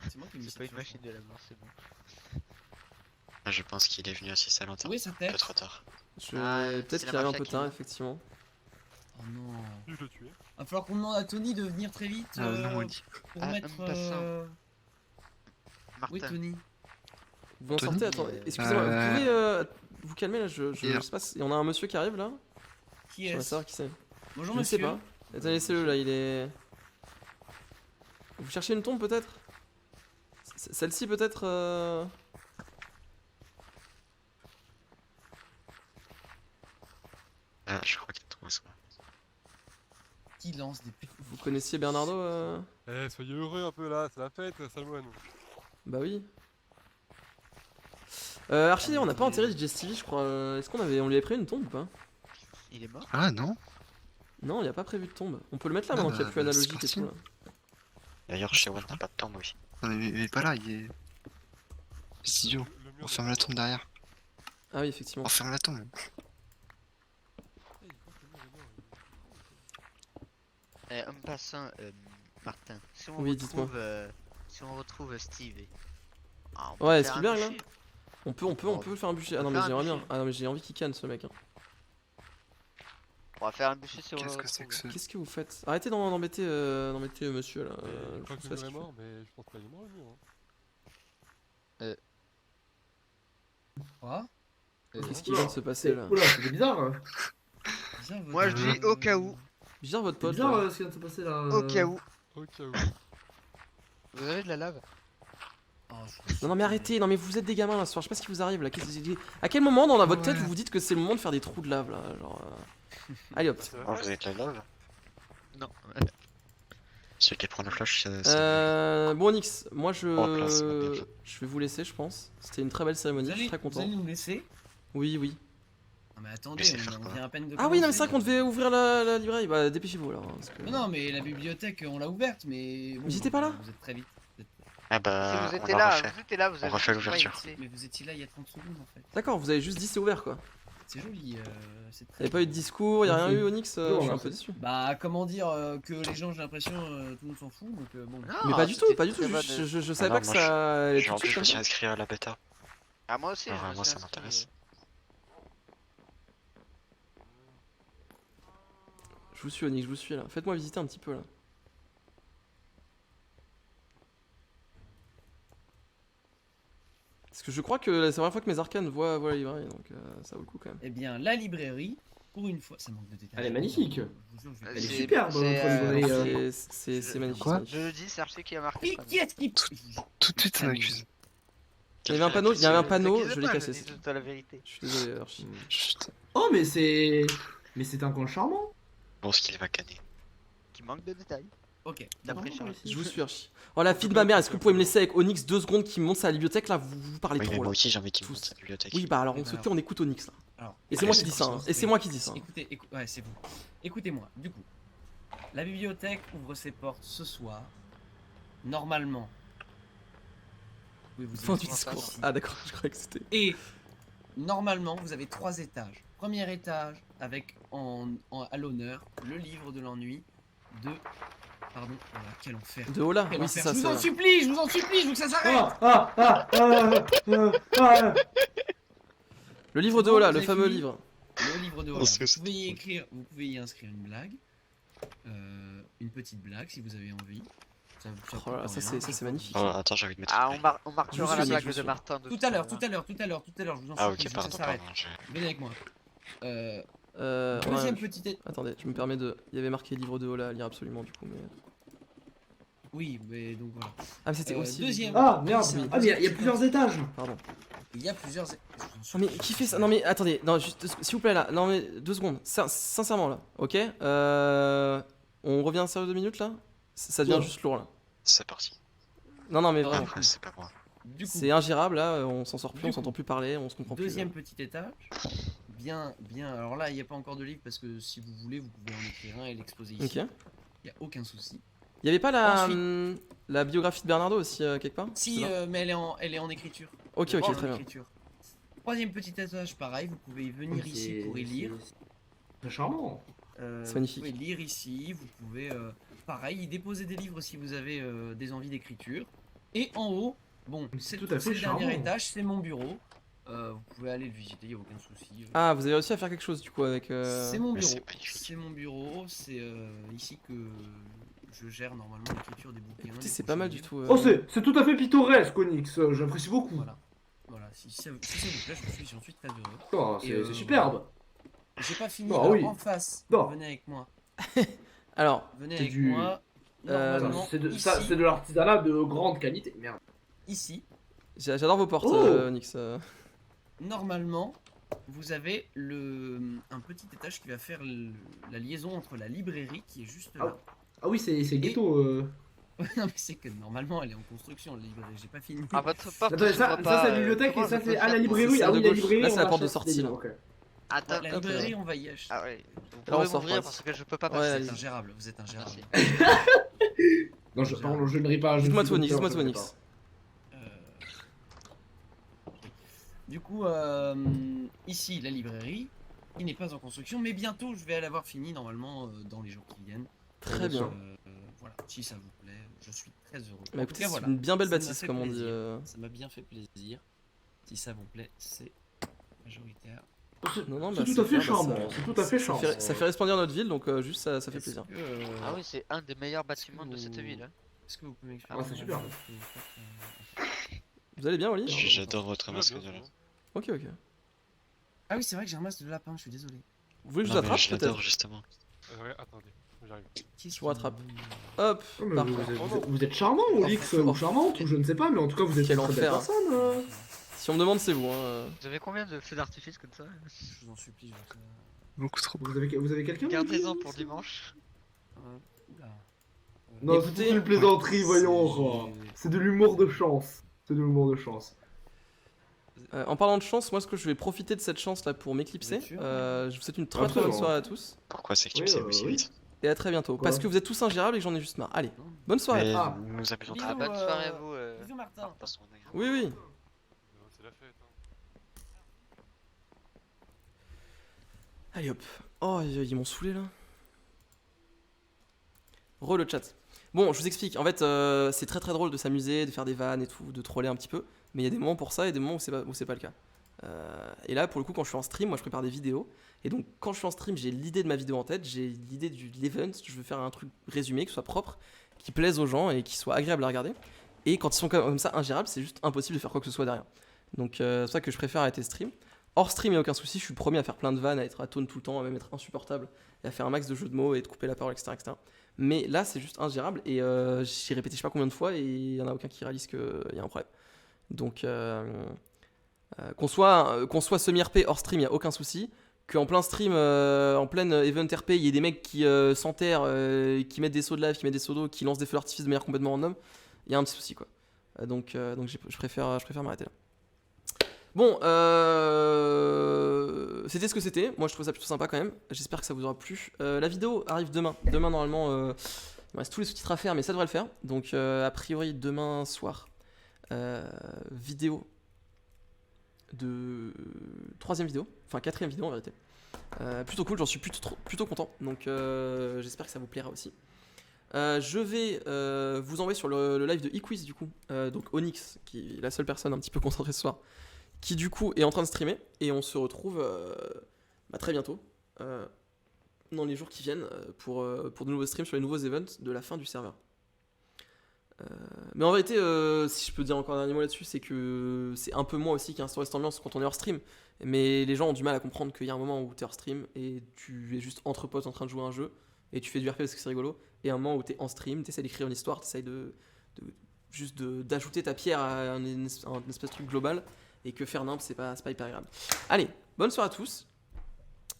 C'est moi qui ai mis C'est ça pas une sur machine le de la mort, c'est bon. Ah, je pense qu'il est venu assister à fond. l'enterrement. Où est sa Un tête? peu trop tard. Ah, Peut-être c'est qu'il la arrive un mafia peu qui tard, l'a. effectivement. Oh non. je le tuer. Va falloir qu'on demande à Tony de venir très vite Non, Oli. pour Ah, mettre. un passant. Oui, Martin. Tony. Vous en Tony, sortez? Attendez, excusez-moi, vous pouvez vous calmer là? Je sais pas, il y en a un monsieur qui arrive là? Qui Je vais est-ce? savoir qui c'est. Bonjour Je ne sais monsieur. pas. Attendez, laissez-le là, il est. Vous cherchez une tombe peut-être? Celle-ci peut-être Ah, je crois qu'il trouve ça. Qui lance des pics. Vous connaissiez Bernardo Eh, soyez heureux un peu là, c'est la fête, Salmon. Bah oui. Archie, on n'a pas enterré JSTV je crois. Est-ce qu'on lui avait prévu une tombe ou pas? Il est mort? Ah, non? Non, il n'y a pas prévu de tombe. On peut le mettre là Ah maintenant qu'il n'y a bah, plus c'est analogique et parti. tout là. D'ailleurs, chez Watt n'a pas de tombe, oui. Non, mais pas là, il est. C'est idiot. Le mur On de ferme la tombe derrière. Ah oui, effectivement. On ferme la tombe. Eh, il pense que le mur est mort, il- En passant, Martin, si on Oui, dites-moi. retrouve, si on retrouve Steve. On peut Ouais, faire un Spielberg là bûcher. on peut faire un bûcher. Ah non, On mais peut faire un j'aimerais bien. bûcher. Ah non, mais j'ai envie qu'il canne ce mec. Hein. On va faire un bûcher si on le Qu'est-ce que c'est retrouve. que ce. Qu'est-ce que vous faites? Arrêtez d'embêter monsieur là. Je Je crois sais que pas ce est qu'il fait. mort, mais je pense pas qu'il est mort lui. Hein. Quoi Qu'est-ce qui vient de se passer là? Oula, c'est bizarre. Hein. Bizarre, votre- Moi, je dis au cas où. Bizarre votre C'est pote. bizarre là. ce qui vient de se passer là. Au cas où. Au cas où. Vous avez de la lave? Oh, je- Non mais arrêtez, non mais vous êtes des gamins là ce soir, je sais pas ce qui vous arrive là. À quel moment dans votre tête Ouais. vous vous dites que c'est le moment de faire des trous de lave là? Genre. Allez hop. Oh, vous avez de la lave? Non. Celui qui prend la flash, c'est. Bon Onyx, moi Oh, classe, bien fait. je vais vous laisser je pense. C'était une très belle Vous cérémonie, je allez, suis très vous content. allez nous laisser? Oui, oui. Non mais attendez, Mais c'est faire on quoi? vient à peine de Ah oui, non mais commencer. c'est vrai qu'on devait ouvrir la librairie, bah dépêchez-vous alors. Parce que... Mais non, mais la bibliothèque, on l'a ouverte, mais... Vous étiez pas là? Vous êtes très vite. Ah Si bah. vous On étiez va là, refaire. vous étiez là, vous On avez refait juste pas l'ouverture. été. Mais vous étiez là il y a 30 secondes en fait. D'accord, vous avez juste dit c'est ouvert quoi. C'est joli, c'est très... Y'avait pas eu de discours, y'a rien Merci. eu Onyx, Non, je suis un merci. peu déçu. Bah comment dire que les gens, j'ai l'impression, tout le monde s'en fout, donc bon... Mais Ah, pas du tout, c'était pas du tout, très bonne. je savais non, pas que moi, ça allait J'ai tout de envie, suite je comme me suis ça. inscrit à la bêta. Ah, moi aussi, Alors, je me moi, suis ça inscrit, m'intéresse. Je vous suis Onyx, je vous suis là. Faites-moi visiter un petit peu là. Parce que je crois que c'est la première fois que mes arcanes voient la librairie, donc ça vaut le coup quand même. Eh bien, la librairie, pour une fois... Ça manque de détails. Elle est magnifique. Je vous jure, je vais- Elle est C'est- superbe c'est, notre euh, librairie. C'est magnifique. Quoi magnifique. Je le dis, c'est Archie qui a marqué ça. Qui est-ce qui... Tout de suite, ça m'accuse. Il y avait un panneau, il y avait un Ne panneau, t'inquiète je l'ai pas, cassé. dis toute la vérité. Je suis désolé Archie. Chut. Oh, mais c'est. Mais c'est un coin charmant. Bon, ce qu'il va canner. Qui manque de détails. Ok. D'après Non, Charles. ici. Je vous suis Archie. Oh la fille de ma mère, est-ce que vous pouvez me laisser avec Onyx 2 secondes qui monte sa bibliothèque là? Vous parlez Oui, mais trop moi là. aussi j'ai envie qu'il Tous. monte sa bibliothèque. Oui bah alors Eh on ben se alors. on écoute Onyx là. Alors, Et c'est moi qui c'est dis ça, hein. parti, Et c'est moi qui dis ça. Écoutez, ouais, c'est vous. Écoutez-moi, du coup, la bibliothèque ouvre ses portes ce soir. Normalement. Oui, vous Fin êtes du sur discours. ici. Ah d'accord, je croyais que c'était. Et normalement, vous avez 3 étages. Premier étage avec à l'honneur le livre de l'ennui de. Pardon, voilà, quel enfer. De haut là? Quel Oui enfer. c'est ça, Je vous en c'est. supplie, je vous en supplie, je veux que ça s'arrête. Le livre de haut là, Vous le avez fameux fini livre. Le livre de Oh, Hollande. c'est- Vous pouvez y inscrire une blague. Une petite blague si vous avez envie. Ça Oh coûte là là, rien. ça c'est magnifique. Oh, attends, j'ai envie de mettre. Ah, une on marquera la suis, blague je de suis. Martin. de Tout toute à l'heure, façon. tout à l'heure, tout à l'heure, tout à l'heure, je vous en Ah, supplie, ok, je veux que ça pardon, s'arrête. pardon. Venez avec moi. Ouais, Deuxième petite... Attendez, je me permets de. Il y avait marqué livre de haut là à lire absolument du coup mais. Oui, mais donc voilà. Ah mais c'était aussi. Deuxième... Ah merde. Oui, Ah, mais il y a plusieurs étages. Pardon. Il y a plusieurs... Non mais qui fait ça? Non mais attendez, non juste s'il vous plaît là, non mais 2 secondes, sincèrement là, ok on revient sérieux 2 minutes là? Ça devient Ouais. juste lourd là. C'est parti. Non mais Non, vraiment, Après, c'est pas moi. Du coup, c'est ingérable là, on s'en sort plus, Du on coup, s'entend plus parler, on se comprend deuxième plus. petit étage. Bien, bien... Alors là, il n'y a pas encore de livre parce que si vous voulez, vous pouvez en écrire un et l'exposer ici. Ok. Il n'y a aucun souci. Il y avait pas la, Ensuite- la biographie de Bernardo aussi quelque part? Si, C'est là mais elle est en écriture. Ok Elle est ok en très bien. écriture. Troisième petit étage, pareil, vous pouvez venir ici pour y lire. C'est charmant. C'est magnifique. Vous pouvez lire ici, vous pouvez, pareil, y déposer des livres si vous avez des envies d'écriture. Et en haut, bon, c'est tout à fait le dernier charmant. étage, c'est mon bureau. Vous pouvez aller le visiter, il n'y a aucun souci. Ah vous avez réussi à faire quelque chose du coup avec. C'est mon Mais bureau. c'est magnifique. C'est mon bureau, c'est ici que je gère normalement l'écriture des bouquins. Écoutez, des c'est pas mal prochains du livres. tout. Oh, c'est tout à fait pittoresque, Onyx. J'apprécie beaucoup. Voilà. Voilà, si ça vous plaît, j'en suis très heureux. Oh, Et, c'est superbe. J'ai pas fini, Bah alors, oui. en face, Bon. venez avec moi. Alors, Venez C'est avec du- moi. Normalement, C'est de, ici, ça, c'est de l'artisanat de grande qualité. Merde. ici, j'adore vos portes Oh Onyx. normalement, vous avez un petit étage qui va faire la liaison entre la librairie qui est juste là. Ah oui, c'est ghetto. Non mais c'est que normalement elle est en construction la librairie, j'ai pas fini. Ah, votre porte Attendez, s'ouvre ça pas, c'est la bibliothèque comment et ça je peux c'est à la faire pour- librairie. C'est Ah celle oui, de la gauche. librairie. Là, on c'est la porte de achète sortie, des là. livres, ok. Attends, La librairie on va y acheter. Ah ouais. Vous Là, on pouvez sort m'ouvrir pas. parce que je peux pas Ouais, passer. Vous allez-y. êtes ingérable, vous êtes ingérable. Merci. Non, pardon, je ne ris pas. je Dites-moi suis tout Onyx, docteur, dites-moi tout je sais Onyx. Du coup, ici la librairie, qui n'est pas en construction, mais bientôt je vais l'avoir fini normalement dans les jours qui viennent. Très bien. Voilà, si ça vous plaît, je suis très heureux. Bah En écoutez, tout cas, c'est voilà. une bien belle Ça m'a bâtisse, fait comme on dit. plaisir. Ça m'a bien fait plaisir. Si ça vous plaît, c'est majoritaire. Non, non, C'est bah, tout à fait bien, charmant, ça- c'est tout à fait ça charmant. fait, ça fait resplendir notre ville, donc juste ça fait Est-ce plaisir. que, Ah oui, c'est un des meilleurs bâtiments de cette ville. Hein. Est-ce que vous pouvez m'expliquer Ah, c'est super. ce que vous faites, Vous allez bien, Oli? J'adore votre Ouais, masque bien de sûr. là. Ok, ok. Ah oui, c'est vrai que j'ai un masque de lapin, je suis désolé. Vous voulez que je Non, vous mais attrape je l'adore peut-être? justement. Ouais, attendez, j'arrive. Qu'est-ce Je vous rattrape. qui- Hop, Oh, mais parfait. vous êtes charmant, Olix, Oh, ou charmante, ou je ne sais pas, mais en tout cas, vous êtes Quel une très belle enfer. personne. Si on me demande, c'est vous. Hein. Vous avez combien de feux d'artifice comme ça? Je vous en supplie, je... Beaucoup trop. Vous avez quelqu'un Gardez-en Olix pour dimanche. Oula. Non, Écoutez, c'est une plaisanterie, voyons. c'est- Oh. C'est de l'humour de chance. C'est de l'humour de chance. En parlant de chance, moi, ce que je vais profiter de cette chance là pour m'éclipser. Vous êtes sûr Je vous souhaite une très très bonne Absolument. soirée à tous. Pourquoi c'est Oui, clipsé aussi oui. vite? Et à très bientôt. Quoi Parce que vous êtes tous ingérables et que j'en ai juste marre. Allez, Non. bonne soirée. Mais Ah. nous amusons Bisous, très Bonne bien. soirée à vous. Bisous, Martin. Passons un agréable- Oui, oui. C'est la fête. Hein. Allez hop. Oh, ils m'ont saoulé là. Re le chat. Bon, je vous explique. En fait, c'est très très drôle de s'amuser, de faire des vannes et tout, de troller un petit peu. Mais il y a des moments pour ça et des moments où c'est pas le cas. Et là, pour le coup, quand je suis en stream, moi je prépare des vidéos. Et donc, quand je suis en stream, j'ai l'idée de ma vidéo en tête, j'ai l'idée de l'event. Je veux faire un truc résumé, qui soit propre, qui plaise aux gens et qui soit agréable à regarder. Et quand ils sont comme ça ingérables, c'est juste impossible de faire quoi que ce soit derrière. Donc, c'est pour ça que je préfère arrêter stream. Hors stream, il n'y a aucun souci, je suis le premier à faire plein de vannes, à être à tone tout le temps, à même être insupportable, et à faire un max de jeux de mots et de couper la parole, etc. etc. Mais là, c'est juste ingérable, et j'ai répété je sais pas combien de fois, et il n'y en a aucun qui réalise qu'il y a un problème. Donc, qu'on soit semi-RP hors stream, il n'y a aucun souci. Qu'en plein stream, en pleine event RP, il y ait des mecs qui s'enterrent, qui mettent des sauts de lave, qui mettent des sauts d'eau, qui lancent des feux d'artifice de manière complètement random, il y a un petit souci, quoi. Donc je préfère m'arrêter là. Bon, c'était ce que c'était. Moi, je trouve ça plutôt sympa quand même. J'espère que ça vous aura plu. La vidéo arrive demain. Demain, normalement, il me reste tous les sous-titres à faire, mais ça devrait le faire. Donc, a priori, demain soir, vidéo de 3ème vidéo, enfin 4ème vidéo en vérité. Plutôt cool, j'en suis plutôt content. Donc, j'espère que ça vous plaira aussi. Je vais vous envoyer sur le live de eQuiz du coup, donc Onyx, qui est la seule personne un petit peu concentrée ce soir, qui du coup est en train de streamer, et on se retrouve très bientôt, dans les jours qui viennent, pour de nouveaux streams sur les nouveaux events de la fin du serveur. Mais en vérité, si je peux dire encore un dernier mot là-dessus, c'est que c'est un peu moi aussi qui instaure cette ambiance quand on est hors stream, mais les gens ont du mal à comprendre qu'il y a un moment où tu es hors stream et tu es juste entre potes en train de jouer à un jeu, et tu fais du RP parce que c'est rigolo, et un moment où tu es en stream, tu essaies d'écrire une histoire, tu essaies d'ajouter ta pierre à un espèce de truc global, et que faire nimp, c'est pas hyper agréable. Allez, bonne soirée à tous,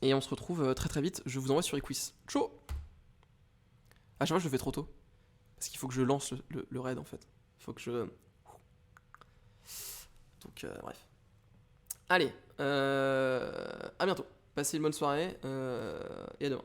et on se retrouve très très vite. Je vous envoie sur eQuiz. Ciao. À chaque fois je le fais trop tôt, parce qu'il faut que je lance le raid en fait. Il faut que je... Donc bref. Allez, à bientôt. Passez une bonne soirée, et à demain.